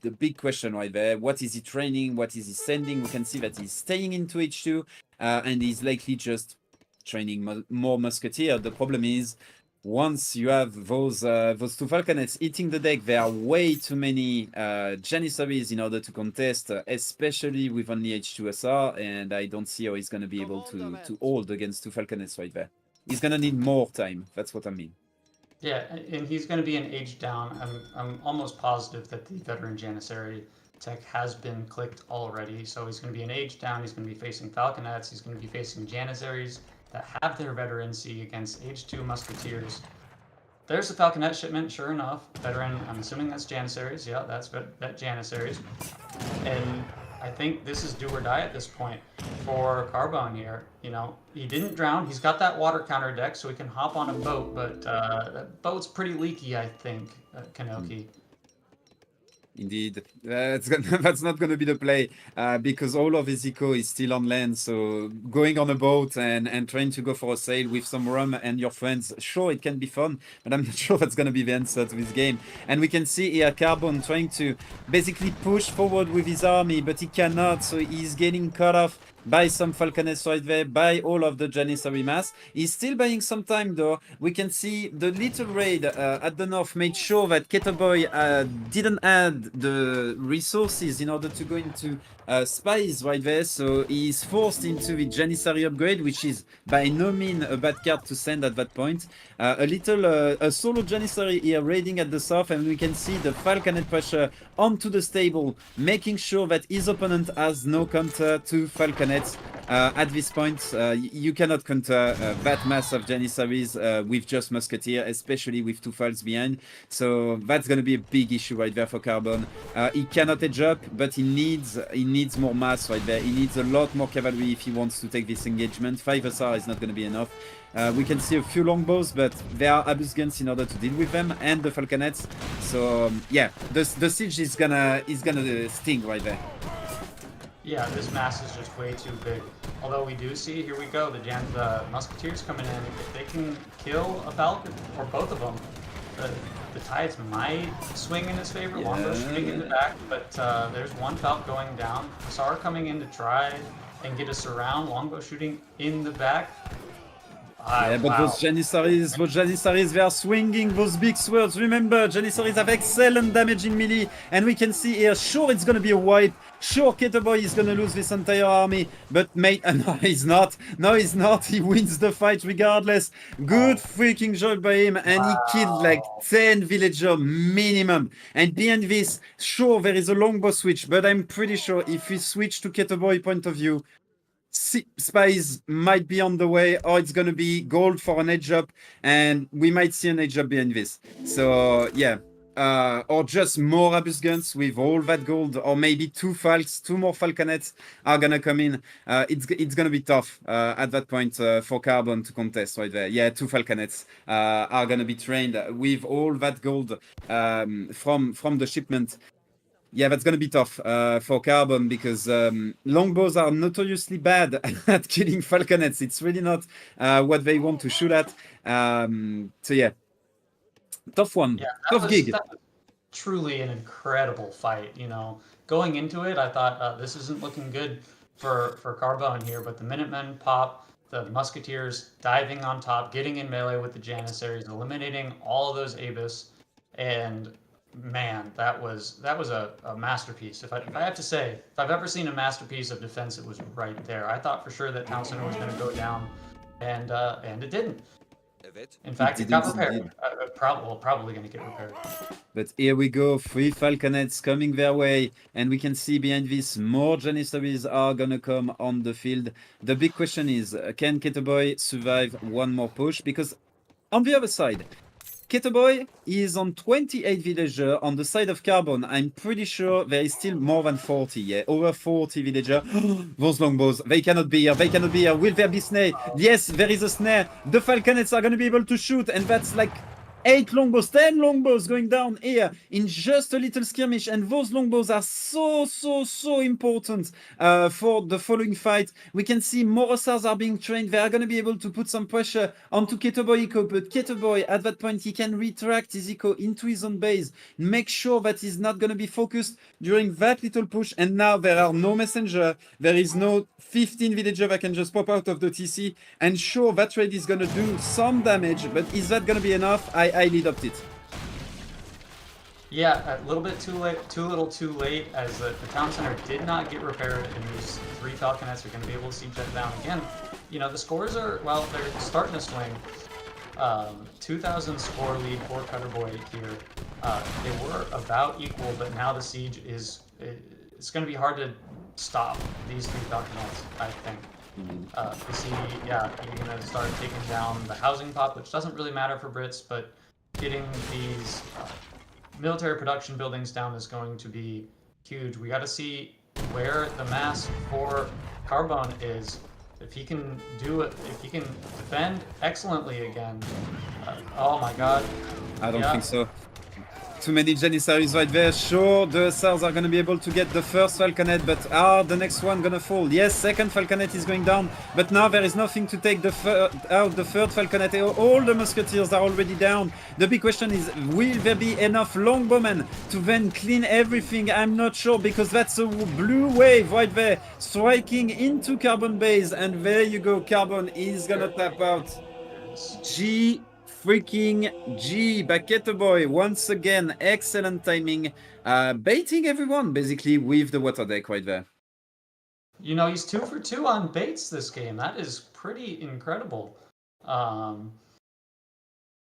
the big question right there. What is he training? What is he sending? We can see that he's staying into H2 and he's likely just training more musketeer. The problem is, once you have those 2 falconets eating the deck, there are way too many Janissaries in order to contest, especially with only H2 SR, and I don't see how he's going to be able to hold against 2 falconets right there. He's going to need more time. That's what I mean. Yeah, and he's going to be an age down. I'm almost positive that the veteran Janissary tech has been clicked already, so he's going to be an age down. He's going to be facing falconets. He's going to be facing Janissaries that have their veterancy against age 2 musketeers. There's the falconet shipment, sure enough. Veteran, I'm assuming that's Janissaries. Yeah, that's that Janissaries. And I think this is do or die at this point for Carbone here. You know, he didn't drown. He's got that water counter deck, so he can hop on a boat, but that boat's pretty leaky, I think, Kanoki. Indeed, that's not going to be the play because all of his eco is still on land. So going on a boat and trying to go for a sail with some rum and your friends, sure, it can be fun, but I'm not sure that's going to be the answer to this game. And we can see here Carbone trying to basically push forward with his army, but he cannot. So he's getting cut off by some falconets right there, by all of the Janissary mass. He's still buying some time though. We can see the little raid at the north made sure that Keturboy didn't add the resources in order to go into spies right there, so he's forced into the Janissary upgrade, which is by no means a bad card to send at that point. A solo Janissary here raiding at the south, and we can see the falconet pressure onto the stable, making sure that his opponent has no counter to falconet. Falconets. At this point, you cannot counter that mass of Janissaries with just Musketeer, especially with 2 files behind. So that's going to be a big issue right there for Carbone. He cannot edge up, but he needs more mass right there. He needs a lot more cavalry if he wants to take this engagement. 5 SR is not going to be enough. We can see a few longbows, but there are Abus guns in order to deal with them, and the Falconets. So yeah, the siege is gonna sting right there. Yeah, this mass is just way too big. Although we do see, here we go, the Musketeers coming in. If they can kill a Falcon, or both of them, the tides might swing in his favor. Yeah. Longbow shooting in the back, but there's one Falcon going down. Hussar coming in to try and get a surround. Longbow shooting in the back. Yeah, but wow. those Janissaries, they are swinging those big swords. Remember, Janissaries have excellent damage in melee, and we can see here, sure, it's gonna be a wipe. Sure, Keturboy is gonna lose this entire army, but mate, no, he's not. No, he's not. He wins the fight regardless. Good freaking job by him, and he killed like 10 villager minimum. And behind this, sure, there is a longbow switch, but I'm pretty sure if we switch to Keturboy point of view, spies might be on the way, or it's gonna be gold for an edge up, and we might see an edge up behind this. So yeah, or just more Abus guns with all that gold, or maybe 2 more Falconets are gonna come in. It's gonna be tough at that point for Carbone to contest right there. Yeah, 2 Falconets are gonna be trained with all that gold from the shipment. Yeah, that's going to be tough for Carbone, because longbows are notoriously bad at killing Falconets. It's really not what they want to shoot at. So yeah, tough one. Yeah, tough gig. That was truly an incredible fight. You know, going into it, I thought this isn't looking good for Carbone here, but the Minutemen pop, the Musketeers diving on top, getting in melee with the Janissaries, eliminating all of those Abus, and man, that was a masterpiece. If I have to say, if I've ever seen a masterpiece of defense, it was right there. I thought for sure that Town Center was going to go down, and it didn't. In fact, it got repaired. Probably going to get repaired. But here we go, 3 Falconets coming their way, and we can see behind this more Janissaries are gonna come on the field. The big question is, can Keturboy survive one more push? Because on the other side, Keturboy is on 28 villager. On the side of Carbone, I'm pretty sure there is still more than 40, yeah, over 40 villager. Those longbows, they cannot be here, Will there be snare? Yes, there is a snare. The Falconets are going to be able to shoot, and that's like 8 longbows, 10 longbows going down here in just a little skirmish, and those longbows are so important for the following fight. We can see more Hussars are being trained. They are going to be able to put some pressure onto Keturboy eco, but Keturboy at that point, he can retract his eco into his own base, make sure that he's not going to be focused during that little push. And now there are no messenger, there is no 15 villager that can just pop out of the TC, and sure, that trade is going to do some damage, but is that going to be enough? I highly doubt it. Yeah, a little bit too late, too late, as the town center did not get repaired, and these 3 Falconets are going to be able to siege that down again. You know, the scores are, well, they're starting to swing. 2,000 score lead for Keturboy here. They were about equal, but now the siege is, it's going to be hard to stop these 3 Falconets, I think. We see, yeah, you're going to start taking down the housing pop, which doesn't really matter for Brits, but getting these military production buildings down is going to be huge. We got to see where the mass for Carbone is. If he can do it, if he can defend excellently again. Oh my god. I don't think so. Too many Janissaries right there. Sure, the Hussars are going to be able to get the first Falconet, but the next one going to fall? Yes, second Falconet is going down, but now there is nothing to take out the third Falconet. All the Musketeers are already down. The big question is, will there be enough longbowmen to then clean everything? I'm not sure, because that's a blue wave right there, striking into Carbone base, and there you go, Carbone is going to tap out. Freaking G by Keturboy once again. Excellent timing, baiting everyone basically with the water deck right there. You know, he's 2 for 2 on baits this game. That is pretty incredible.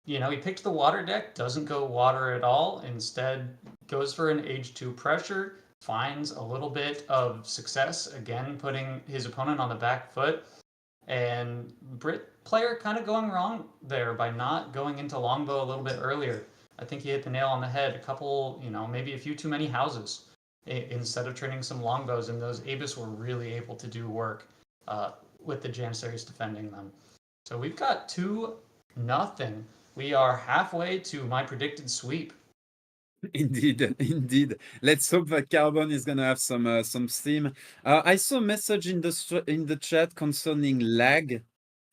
You know, he picked the water deck, doesn't go water at all, instead goes for an H2 pressure, finds a little bit of success, again, putting his opponent on the back foot. And Brit player kind of going wrong there by not going into longbow a little bit earlier. I think he hit the nail on the head. A couple, maybe a few too many houses instead of training some longbows, and those Abyss were really able to do work with the Janissaries defending them. So we've got 2-0. We are halfway to my predicted sweep. Indeed, indeed. Let's hope that Carbone is gonna have some steam. I saw a message in the chat concerning lag.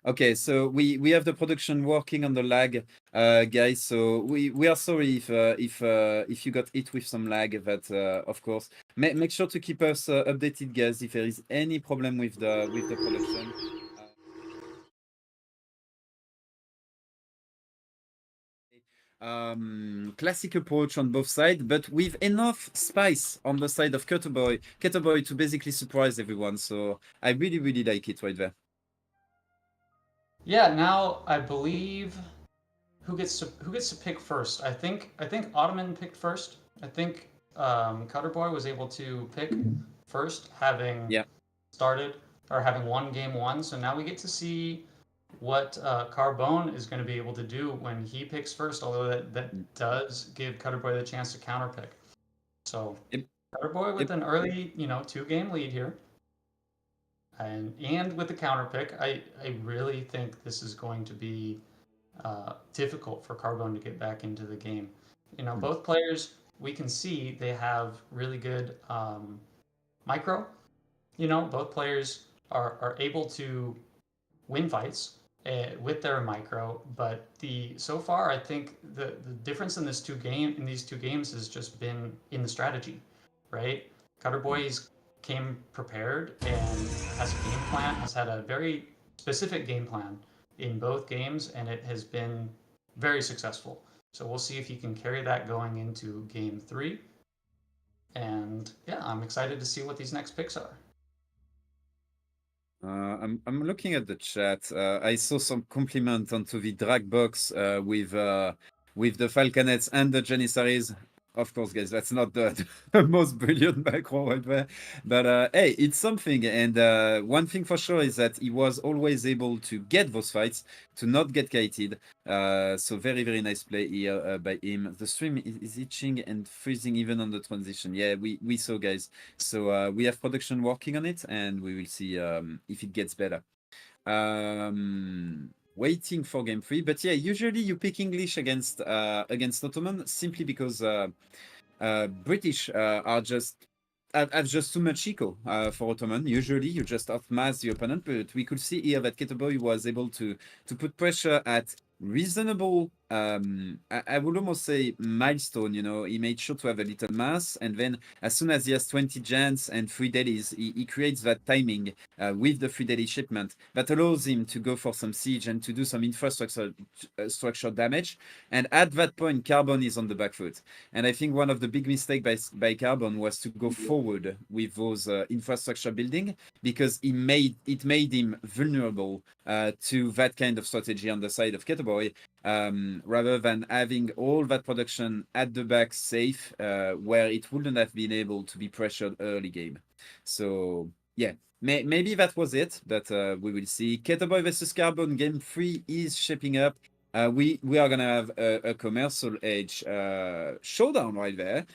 Okay, so we have the production working on the lag, guys. So we are sorry if you got hit with some lag. That of course, make sure to keep us updated, guys, if there is any problem with the production. Classic approach on both sides, but with enough spice on the side of Keturboy to basically surprise everyone. So I really like it right there. Yeah, now I believe who gets to pick first. I think Ottoman picked first. I think Keturboy was able to pick first, having started or having won game 1. So now we get to see what Carbone is going to be able to do when he picks first, although that does give Keturboy the chance to counterpick. So Keturboy with an early, 2-game lead here. And with the counterpick, I really think this is going to be difficult for Carbone to get back into the game. Both players, we can see they have really good micro. Both players are able to win fights with their micro, but so far I think the difference in these two games has just been in the strategy, right? Keturboy's came prepared and has a game plan, has had a very specific game plan in both games, and it has been very successful. So we'll see if he can carry that going into game 3. And yeah, I'm excited to see what these next picks are. I'm looking at the chat. I saw some compliment onto the drag box with the Falconets and the Janissaries. Of course, guys, that's not the most brilliant macro right there. But hey, it's something. And one thing for sure is that he was always able to get those fights, to not get kited. So very nice play here by him. The stream is itching and freezing even on the transition. Yeah, we saw, guys. So we have production working on it, and we will see if it gets better. Waiting for game 3, but yeah, usually you pick English against Ottoman simply because British are just have just too much eco for Ottoman. Usually you just outmass the opponent, but we could see here that Keturboy was able to put pressure at reasonable, I would almost say milestone. He made sure to have a little mass, and then as soon as he has 20 gens and 3 delis, he creates that timing with the 3 deli shipment that allows him to go for some siege and to do some infrastructure damage. And at that point, Carbone is on the back foot. And I think one of the big mistakes by Carbone was to go forward with those infrastructure building, because it made him vulnerable to that kind of strategy on the side of Keturboy. Rather than having all that production at the back safe, where it wouldn't have been able to be pressured early game. So yeah, maybe that was it, but we will see. Keturboy versus Carbone game 3 is shaping up. We are gonna have a commercial edge showdown right there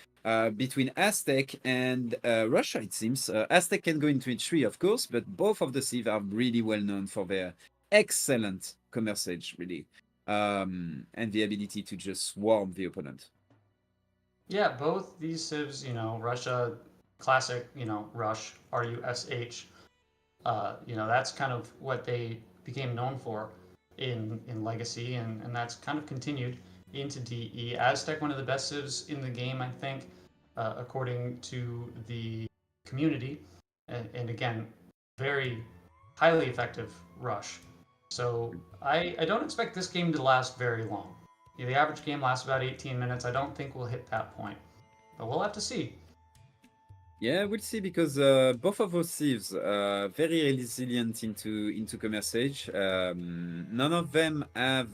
between Aztec and Russia, it seems. Aztec can go into H3, of course, but both of the civs are really well known for their excellent commerce edge, really. And the ability to just swarm the opponent. Yeah, both these civs, Russia, classic, Rush, RUSH, that's kind of what they became known for in Legacy, and that's kind of continued into DE. Aztec, one of the best civs in the game, I think, according to the community, and again, very highly effective Rush. So I don't expect this game to last very long. The average game lasts about 18 minutes. I don't think we'll hit that point, but we'll have to see. Yeah, we'll see, because both of those civs are very resilient into commerce age. None of them have,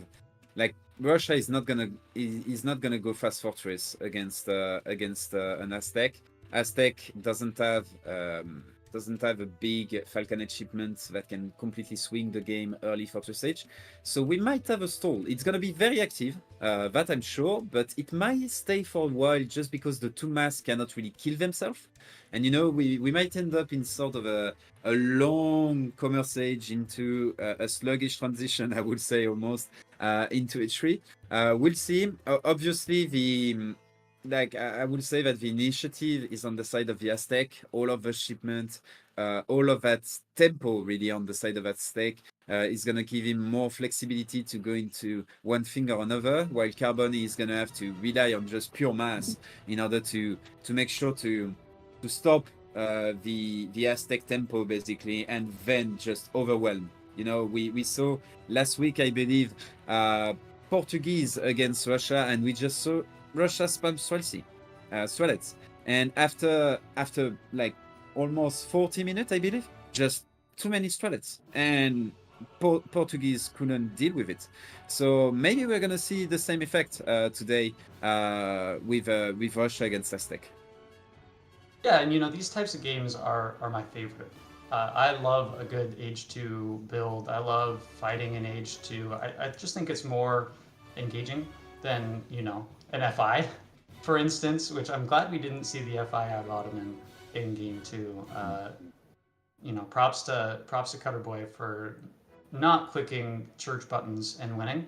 like, Russia is not gonna go fast fortress against an Aztec. Aztec doesn't have a big Falconet shipment that can completely swing the game early for first stage. So we might have a stall. It's gonna be very active, that I'm sure, but it might stay for a while just because the two masks cannot really kill themselves. And you know, we might end up in sort of a long commerce age into a sluggish transition, I would say almost, into H3. We'll see. Obviously, I would say that the initiative is on the side of the Aztec. All of the shipment, all of that tempo really on the side of Aztec is going to give him more flexibility to go into one thing or another, while Carbone is going to have to rely on just pure mass in order to make sure to stop the Aztec tempo basically, and then just overwhelm. You know, we saw last week, I believe, Portuguese against Russia, and we just saw Russia spam Swalets. And after like almost 40 minutes, I believe, just too many Swalets. And Portuguese couldn't deal with it. So maybe we're gonna see the same effect today with Russia against Aztec. Yeah, and you know, these types of games are my favorite. I love a good Age 2 build. I love fighting in Age 2. I just think it's more engaging than, you know, an FI, for instance, which I'm glad we didn't see the FI out Ottoman in Game 2. You know, props to Keturboy for not clicking church buttons and winning.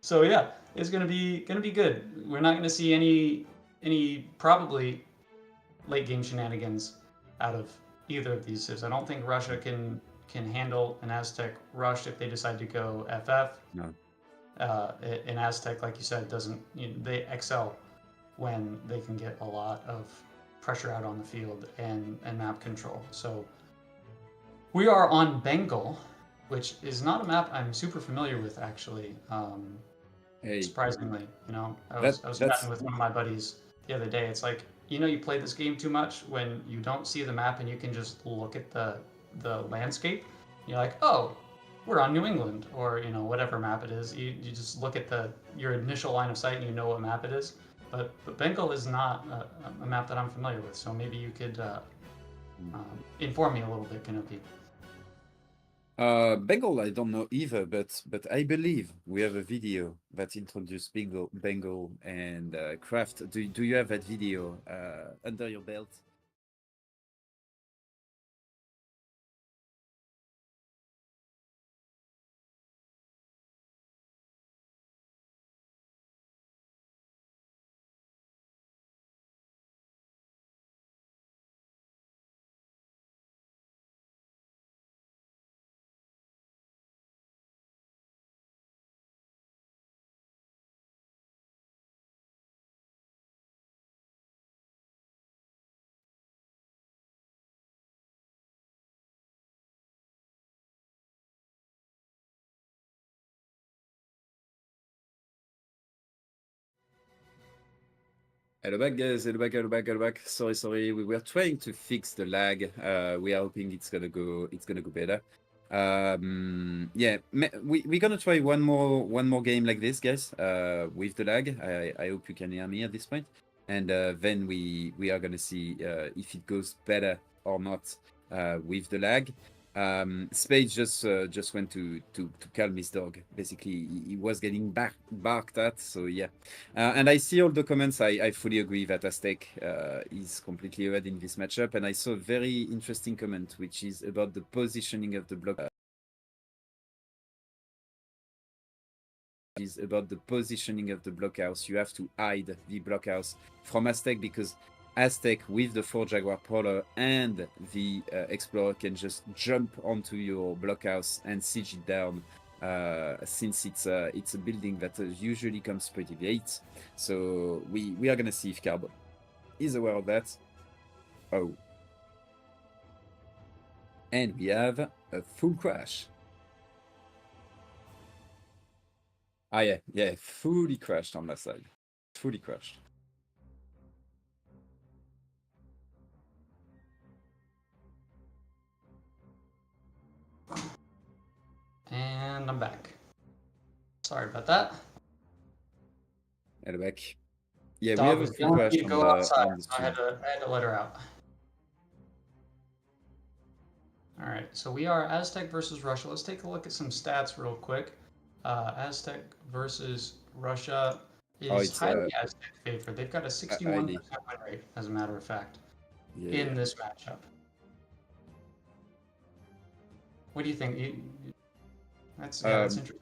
So yeah, it's gonna be good. We're not gonna see any probably late game shenanigans out of either of these civs. I don't think Russia can handle an Aztec rush if they decide to go FF. No. An Aztec, like you said, doesn't, you know, they excel when they can get a lot of pressure out on the field and map control. So we are on Bengal, which is not a map I'm super familiar with actually. Hey. Surprisingly, you know, I was chatting with one of my buddies the other day. It's like, you know, you play this game too much when you don't see the map and you can just look at the landscape. You're like, oh, we're on New England, or, you know, whatever map it is. You just look at your initial line of sight and you know what map it is. But Bengal is not a map that I'm familiar with, so maybe you could inform me a little bit, Kanopi. Bengal, I don't know either, but I believe we have a video that introduced Bengal and Craft. Do you have that video under your belt? Hello back, guys. Hello back. Sorry. We were trying to fix the lag. We are hoping it's gonna go better. Yeah, we're gonna try one more game like this, guys. With the lag. I hope you can hear me at this point. And then we are gonna see if it goes better or not with the lag. Spade just went to calm his dog. Basically, he was getting barked at. So yeah, and I see all the comments. I fully agree that Aztec is completely ahead in this matchup. And I saw a very interesting comment, which is about the positioning of the block. Is about the positioning of the blockhouse. You have to hide the blockhouse from Aztec because Aztec with the 4 Jaguar Prowler and the Explorer can just jump onto your blockhouse and siege it down, since it's a building that usually comes pretty late. So we are gonna see if Carbone is aware of that. Oh, and we have a full crash. Ah yeah, fully crashed on that side. Fully crashed. And I'm back. Sorry about that. Hello back. Yeah, we Dog have a was free telling crash me to on go the outside, on the so I stream. had to let her out. All right, so we are Aztec versus Russia. Let's take a look at some stats real quick. Aztec versus Russia is it's highly Aztec favored. They've got a 61% highly. win rate, as a matter of fact, Yeah, in yeah. this matchup. What do you think? That's interesting.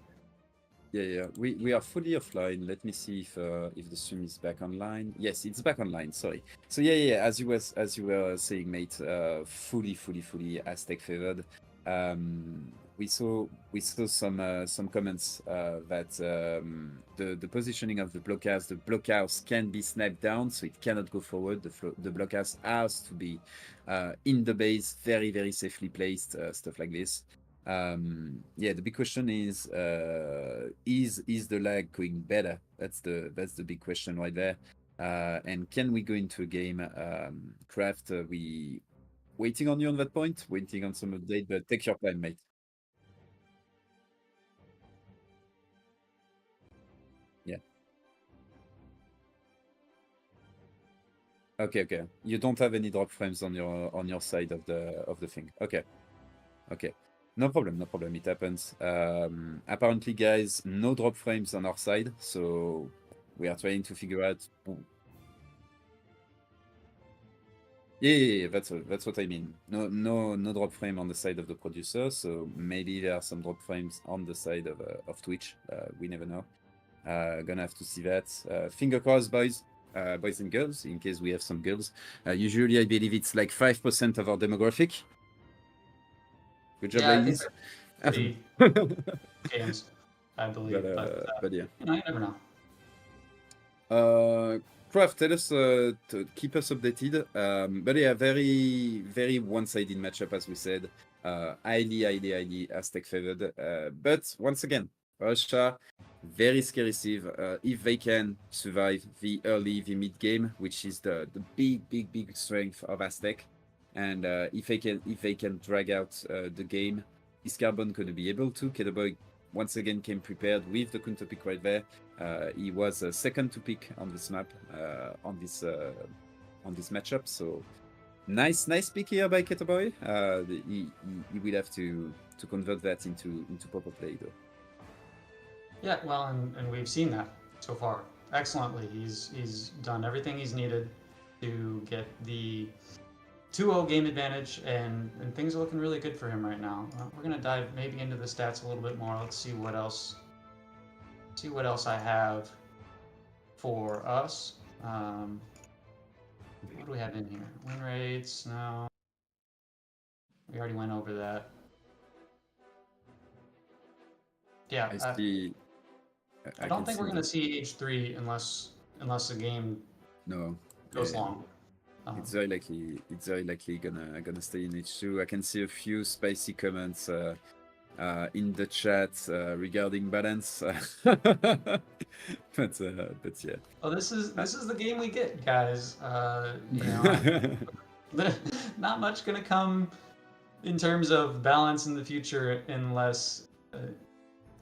Yeah. We are fully offline. Let me see if the stream is back online. Yes, it's back online. Sorry. So yeah. As you were saying, mate, fully Aztec favored. We saw some comments that the positioning of the blockhouse can be sniped down, so it cannot go forward. The blockhouse has to be in the base, very safely placed, stuff like this. Yeah, the big question is the lag going better? That's the big question right there. And can we go into a game? Craft, we waiting on you on that point, waiting on some update, but take your time, mate. Yeah. Okay. You don't have any drop frames on your side of the thing. Okay. No problem. It happens. Apparently, guys, no drop frames on our side, so we are trying to figure out. Yeah. That's what I mean. No drop frame on the side of the producer, so maybe there are some drop frames on the side of Twitch. We never know. Gonna have to see that. Finger crossed, boys and girls, in case we have some girls. Usually, I believe it's like 5% of our demographic. Good job, Yeah, ladies. I think games, I believe. But yeah. You never know. Craft, tell us to keep us updated. But yeah, very one-sided matchup, as we said. Highly Aztec favored. But once again, Russia, very scary Civ. If they can survive the early, the mid game, which is the big strength of Aztec, and if they can drag out the game, is Carbone going to be able to? Keturboy once again came prepared with the counter pick right there. He was second to pick on this map, on this matchup. So nice pick here by Keturboy. He will have to convert that into proper play though. Yeah, well, and we've seen that so far excellently. He's done everything he's needed to get the 2-0 game advantage, and things are looking really good for him right now. We're gonna dive maybe into the stats a little bit more. Let's see what else. See what else I have for us. What do we have in here? Win rates? No. We already went over that. Yeah. I don't think we're gonna see H3 unless the game goes long. It's very likely gonna stay in H2. I can see a few spicy comments in the chat regarding balance. but yeah. Oh, this is the game we get, guys. You know, not much gonna come in terms of balance in the future unless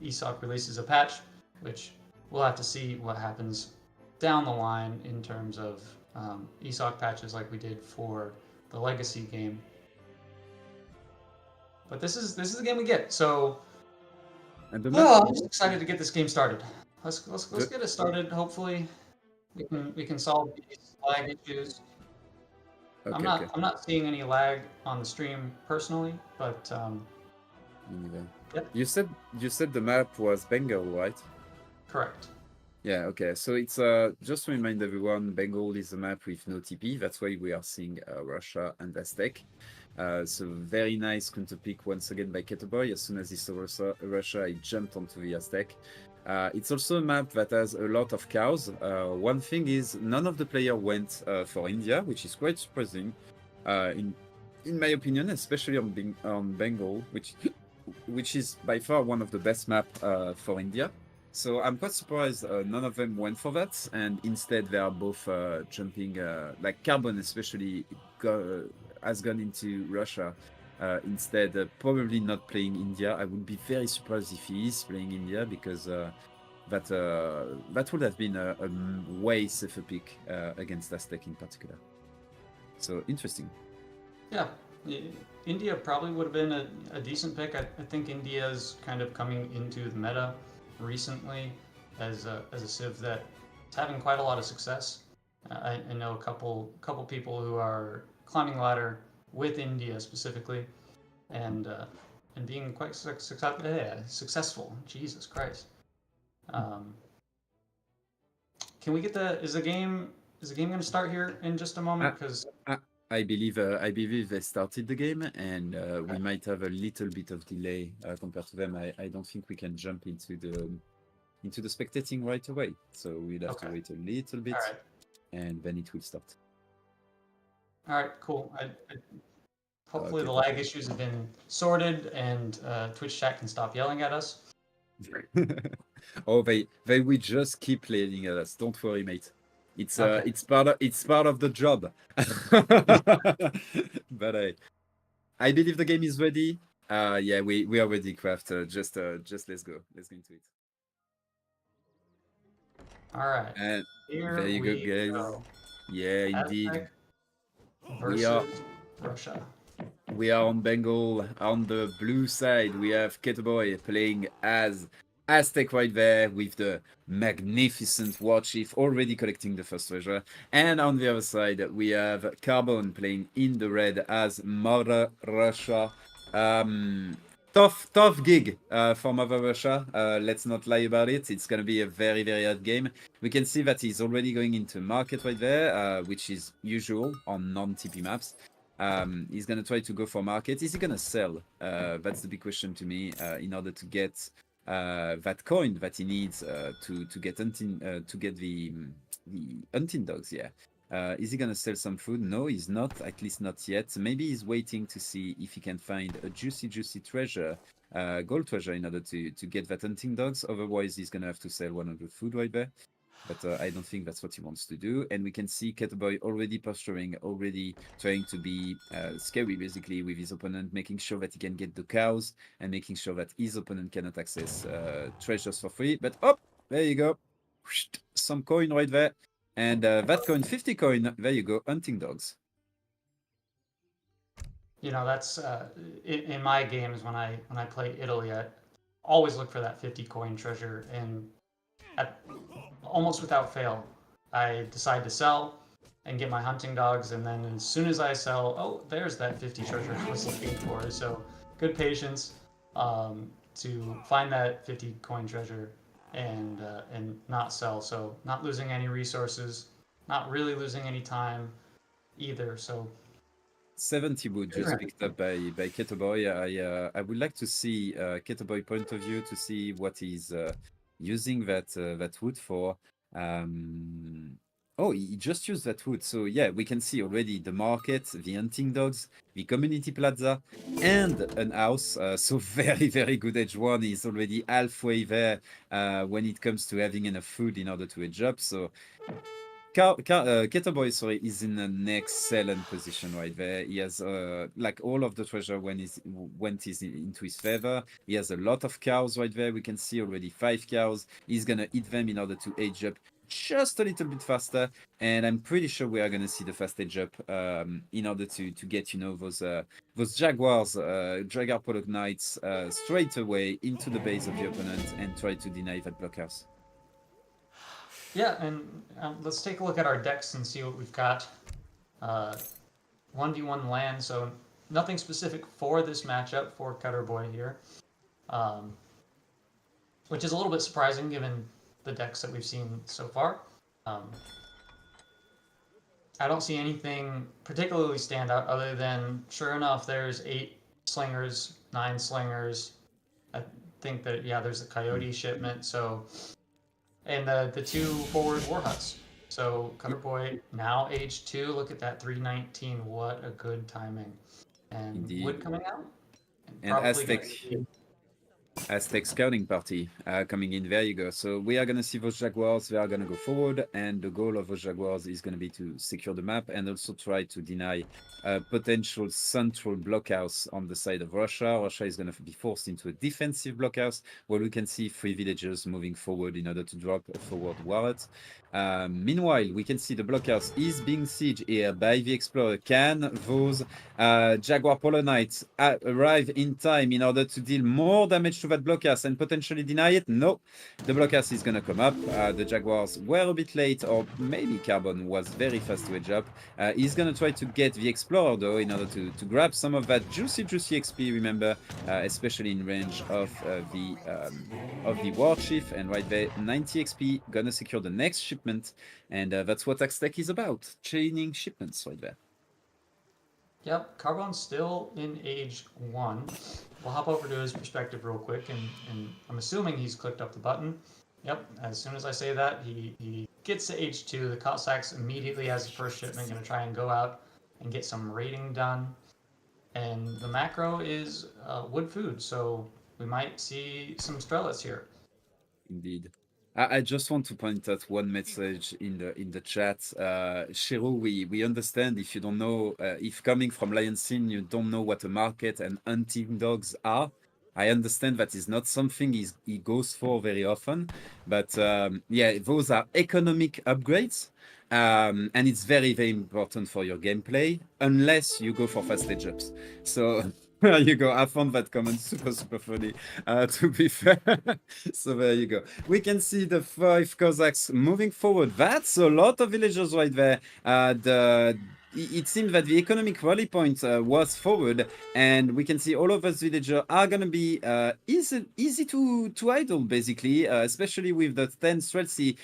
ESOC releases a patch, which we'll have to see what happens down the line in terms of ESOC patches like we did for the Legacy game. But this is the game we get. So I'm just excited to get this game started. Let's get it started. Hopefully we can solve these lag issues. I'm not seeing any lag on the stream personally, but yep. You said the map was Bengal, right? Correct. Yeah, okay. So it's just to remind everyone, Bengal is a map with no TP. That's why we are seeing Russia and Aztec. So very nice counter pick once again by Keturboy. As soon as he saw Russia, he jumped onto the Aztec. It's also a map that has a lot of cows. One thing is none of the players went for India, which is quite surprising, in my opinion, especially on Bengal, which is by far one of the best maps for India. So I'm quite surprised none of them went for that, and instead they are both jumping, like Carbone especially has gone into Russia instead, probably not playing India. I would be very surprised if he is playing India, because that would have been a way safer pick against Aztec in particular. So interesting. Yeah, India probably would have been a decent pick. I think India's kind of coming into the meta recently as a civ that's having quite a lot of success. I know a couple people who are climbing the ladder with India specifically, and being quite successful. Jesus Christ. Can we get is the game going to start here in just a moment? Because I believe they started the game, and we might have a little bit of delay compared to them. I don't think we can jump into the spectating right away, so we'll have to wait a little bit, and then it will start. All right, cool. Hopefully the lag issues have been sorted, and Twitch chat can stop yelling at us. Oh, they will just keep yelling at us. Don't worry, mate. It's part of the job. But I believe the game is ready. Yeah, we are ready, Craft. Just let's go. Let's go into it. All right. And here there you go, guys. Go. Yeah, indeed. Aztec versus Russia. We are on Bengal. On the blue side, we have Keturboy playing as Aztec right there with the magnificent War Chief already collecting the first treasure. And on the other side, we have Carbone playing in the red as Mother Russia. Tough gig for Mother Russia. Let's not lie about it. It's going to be a very, very hard game. We can see that he's already going into market right there, which is usual on non-TP maps. He's going to try to go for market. Is he going to sell? That's the big question to me in order to get that coin that he needs to get the hunting dogs. Yeah. Is he gonna sell some food? No, he's not. At least not yet. Maybe he's waiting to see if he can find a juicy treasure, gold treasure, in order to get that hunting dogs. Otherwise, he's gonna have to sell one of the food right there. But I don't think that's what he wants to do. And we can see Keturboy already posturing, already trying to be scary, basically, with his opponent, making sure that he can get the cows and making sure that his opponent cannot access treasures for free. But, oh, there you go. Some coin right there. And that coin, 50 coin, there you go, hunting dogs. You know, that's in my games when I play Italy, I always look for that 50 coin treasure, and almost without fail, I decide to sell and get my hunting dogs, and then as soon as I sell, oh, there's that 50 treasure I was looking for. So good patience to find that 50 coin treasure and not sell. So not losing any resources, not really losing any time either. So 70 wood just picked up by Keturboy. I would like to see Keturboy point of view to see what he's using that wood for. Oh, he just used that wood. So yeah, we can see already the market, the hunting dogs, the community plaza, and an house. So very, very good edge one. He's already halfway there when it comes to having enough food in order to edge up. So Keturboy, is in an excellent position right there. He has like all of the treasure went into his favor. He has a lot of cows right there. We can see already 5 cows. He's gonna eat them in order to age up just a little bit faster, and I'm pretty sure we are gonna see the fast age up in order to get, you know, those jaguars, Dragar Pollock Knights straight away into the base of the opponent and try to deny that blockhouse. yeah, and let's take a look at our decks and see what we've got. 1v1 land, so nothing specific for this matchup for Keturboy here, which is a little bit surprising given the decks that we've seen so far. I don't see anything particularly stand out other than, sure enough, there's 8 slingers, 9 slingers. I think that, yeah, there's a coyote shipment, so, and the 2 forward war huts. So Keturboy now age 2, look at that 319, what a good timing. And Indeed. wood coming out. And Aztec. Aztec scouting party coming in. There you go. So we are going to see those Jaguars. They are going to go forward, and the goal of those Jaguars is going to be to secure the map and also try to deny potential central blockhouse on the side of Russia. Russia is going to be forced into a defensive blockhouse where we can see 3 villagers moving forward in order to drop a forward warret. Meanwhile, we can see the blockhouse is being sieged here by the Explorer. Can those Jaguar Polar Knights arrive in time in order to deal more damage to that blockhouse and potentially deny it? No, the blockhouse is going to come up. The Jaguars were a bit late, or maybe Carbone was very fast to edge up. He's going to try to get the Explorer though in order to grab some of that juicy XP, remember, especially in range of the War Chief. And right there, 90 XP, gonna secure the next shipment. And that's what Aztec is about, chaining shipments right there. Yep, Carbone's still in age 1. We'll hop over to his perspective real quick, and I'm assuming he's clicked up the button. Yep, as soon as I say that, he gets to age 2. The Cossacks immediately, as the first shipment, going to try and go out and get some raiding done. And the macro is wood food, so we might see some Strelets here. Indeed. I just want to point out one message in the chat. Shiro, we understand if you don't know, if coming from Lion Sin, you don't know what a market and hunting dogs are. I understand that is not something he goes for very often, but yeah, those are economic upgrades. And it's very, very important for your gameplay, unless you go for fast edge ups. So there you go. I found that comment super funny, to be fair. So there you go. We can see the 5 Cossacks moving forward. That's a lot of villagers right there. It seems that the economic rally point was forward, and we can see all of us villagers are going to be easy to idle, basically, especially with the 10 Streltsy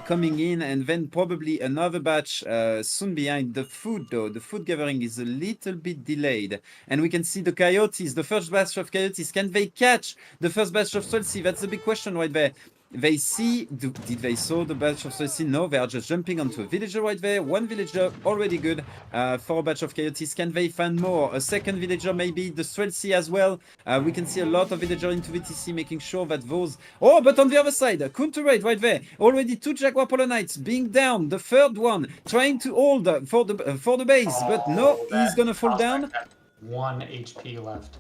coming in, and then probably another batch soon behind. The food, though, the food gathering is a little bit delayed, and we can see the Coyotes, the first batch of Coyotes. Can they catch the first batch of Streltsy? That's the big question right there. They see, did they saw the batch of Streltsy? No, they are just jumping onto a villager right there. 1 villager already good for a batch of Coyotes. Can they find more? A second villager, maybe the Streltsy as well. We can see a lot of villager into VTC, making sure that those... Oh, but on the other side, counter raid right there. Already 2 Jaguar Polar Knights being down. The third one trying to hold for the base, but no, he's gonna fall down. 1 HP left.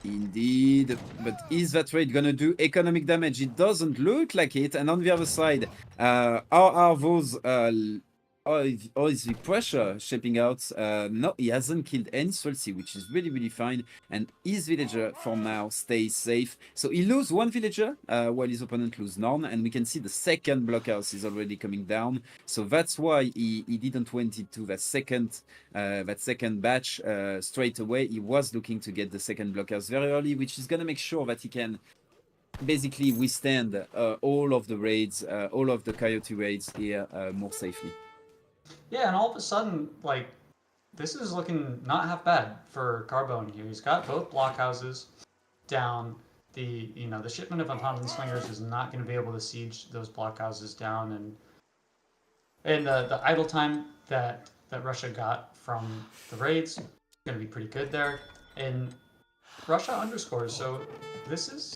Indeed, but is that raid gonna do economic damage? It doesn't look like it. And on the other side, are those is the pressure shaping out? No, he hasn't killed any Streltsy, which is really fine. And his villager for now stays safe. So he loses 1 villager while his opponent loses none. And we can see the second blockhouse is already coming down. So that's why he didn't went into that second batch straight away. He was looking to get the second blockhouse very early, which is gonna make sure that he can basically withstand all of the raids, all of the Coyote raids here more safely. Yeah, and all of a sudden, like, this is looking not half bad for Carbone here. He's got both blockhouses down. The shipment of Unhounded Slingers is not going to be able to siege those blockhouses down, and the idle time that Russia got from the raids is going to be pretty good there. And Russia underscores, so this is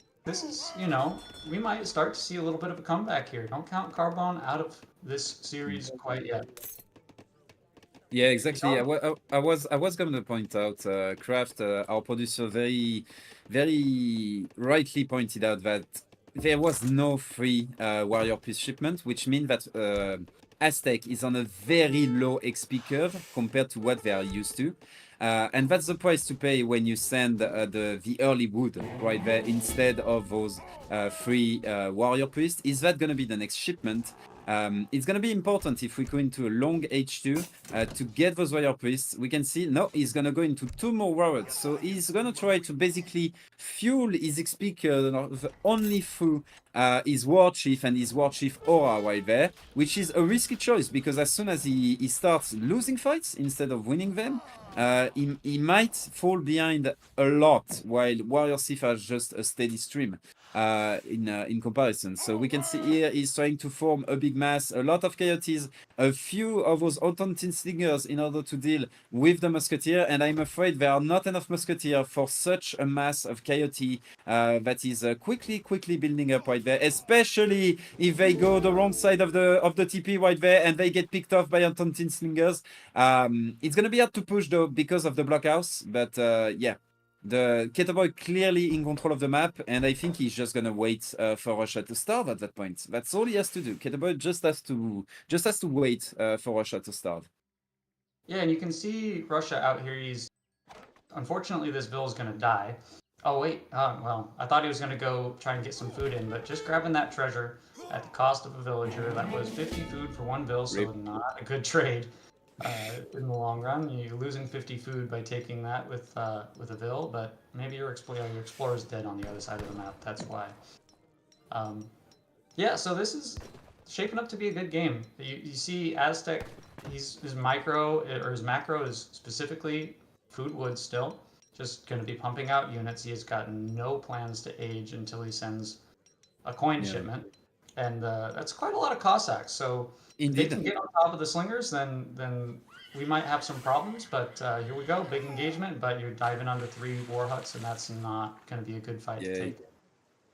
we might start to see a little bit of a comeback here. Don't count Carbone out of this series quite yet. Yeah, exactly. I was going to point out, Kraft, our producer, very, very rightly pointed out that there was no free Warrior Plus shipment, which means that Aztec is on a very low XP curve compared to what they are used to. And that's the price to pay when you send the early wood right there instead of those free Warrior Priest. Is that going to be the next shipment? It's going to be important if we go into a long H2 to get those Warrior Priests. We can see, no, he's going to go into 2 more warriors. So he's going to try to basically fuel his XP curve only through his War Chief and his War Chief aura right there, which is a risky choice because as soon as he starts losing fights instead of winning them, he might fall behind a lot, while Warrior Sif has just a steady stream in comparison. So we can see here he's trying to form a big mass, a lot of coyotes, a few of those Autontine slingers in order to deal with the musketeer, and I'm afraid there are not enough musketeer for such a mass of coyote that is quickly building up right there, especially if they go the wrong side of the TP right there and they get picked off by Autontine slingers. It's gonna be hard to push though because of the blockhouse, but yeah. The Keturboy clearly in control of the map, and I think he's just gonna wait for Russia to start at that point. That's all he has to do. Keturboy just has to wait for Russia to start. Yeah, and you can see Russia out here. Unfortunately, this Bill is gonna die. Oh wait, well, I thought he was gonna go try and get some food in, but just grabbing that treasure at the cost of a villager. That was 50 food for one Bill, so not a good trade. In the long run, you're losing 50 food by taking that with a Vil, but maybe your explorer's dead on the other side of the map. That's why. Yeah, so this is shaping up to be a good game. You see Aztec, his macro is specifically food wood still, just going to be pumping out units. He has got no plans to age until he sends a coin shipment, and that's quite a lot of Cossacks. So. If they can get on top of the slingers, then we might have some problems. But here we go, big engagement. But you're diving under 3 war huts, and that's not going to be a good fight to take.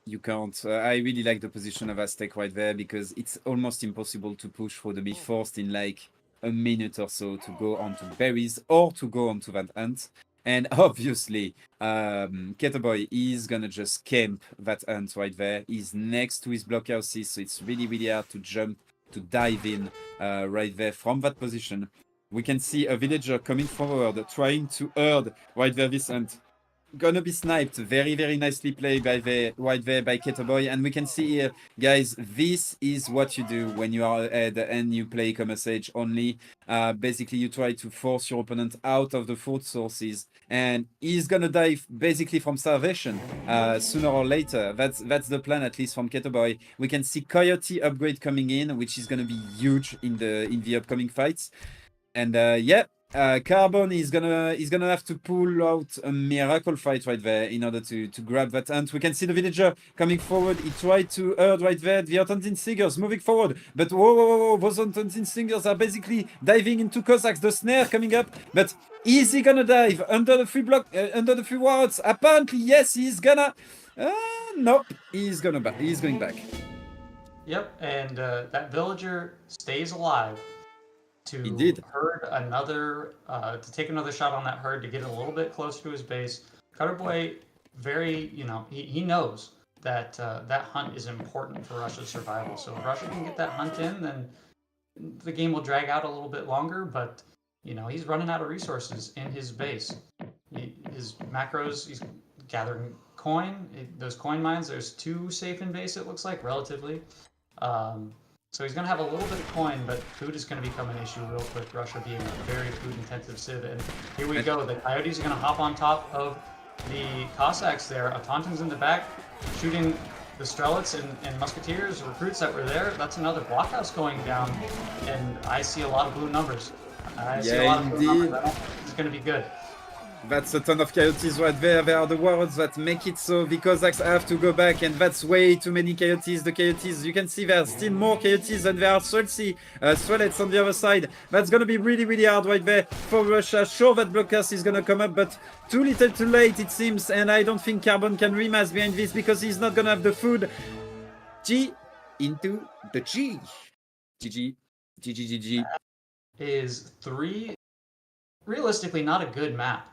You can't. I really like the position of Aztec right there because it's almost impossible to push for the be forced in like a minute or so to go onto berries or to go onto that hunt. And obviously, Keturboy is gonna just camp that hunt right there. He's next to his blockhouses, so it's really hard to jump. To dive in right there from that position. We can see a villager coming forward, trying to herd right there this hunt. Gonna be sniped. Very nicely played right there by Keturboy. And we can see here, guys, this is what you do when you are ahead and you play Commerce Age only. Basically, you try to force your opponent out of the food sources, and he's gonna die basically from starvation sooner or later. That's the plan, at least from Keturboy. We can see Coyote upgrade coming in, which is gonna be huge in the upcoming fights. And yeah. Carbone is gonna have to pull out a miracle fight right there in order to grab that hunt. We can see the villager coming forward. He tried to herd right there. The Autontine slingers moving forward, but whoa! Those Autontine slingers are basically diving into Cossacks. The snare coming up, but is he gonna dive under the free wards? Apparently, yes, he's gonna. Nope, he's going back. Yep, and that villager stays alive. To herd another, to take another shot on that herd to get a little bit closer to his base. Keturboy, he knows that that hunt is important for Russia's survival. So if Russia can get that hunt in, then the game will drag out a little bit longer. But he's running out of resources in his base. His macros, he's gathering coin. Those coin mines, there's 2 safe in base. It looks like relatively. So he's going to have a little bit of coin, but food is going to become an issue real quick, Russia being a very food-intensive civ. And here we go. The Coyotes are going to hop on top of the Cossacks there. Autontin's in the back, shooting the Strelets and Musketeers, recruits that were there. That's another blockhouse going down, and I see a lot of blue numbers. I see a lot of blue numbers. I don't think it's going to be good. That's a ton of coyotes right there. There are the wards that make it so the Cossacks have to go back, and that's way too many coyotes. The coyotes, you can see there are still more coyotes than there are Strelets on the other side. That's gonna be really hard right there for Russia. Sure, that blockhouse is gonna come up, but too little too late it seems, and I don't think Carbone can remass behind this because he's not gonna have the food. G into the G. GG. Is 3 realistically not a good map.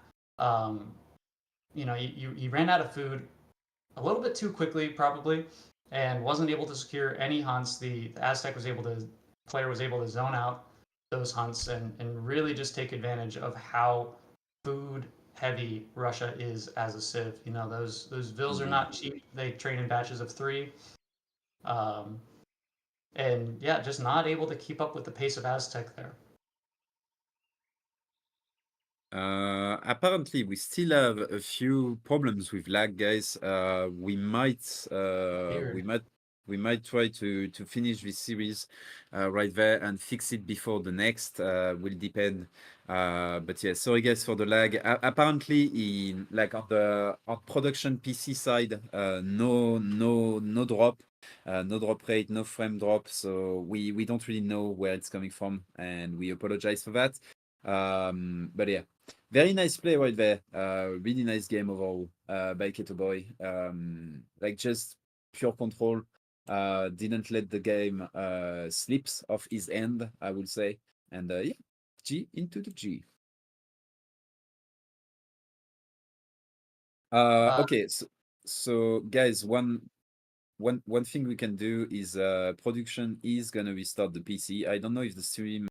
He ran out of food a little bit too quickly, probably, and wasn't able to secure any hunts. The Aztec player was able to zone out those hunts and really just take advantage of how food heavy Russia is as a civ. Those Vils are not cheap. They train in batches of 3. And yeah, just not able to keep up with the pace of Aztec there. Apparently we still have a few problems with lag, guys. We might We might try to finish this series right there and fix it before the next. Will depend. But yeah, sorry guys for the lag. Apparently, on production PC side, no drop. No drop rate, no frame drop, so we don't really know where it's coming from, and we apologize for that. But yeah, very nice play right there. Really nice game overall by Keturboy. Like just pure control. Didn't let the game slips off his end, I would say. And yeah, G into the G. Okay, so guys, one thing we can do is production is gonna restart the PC. I don't know if the stream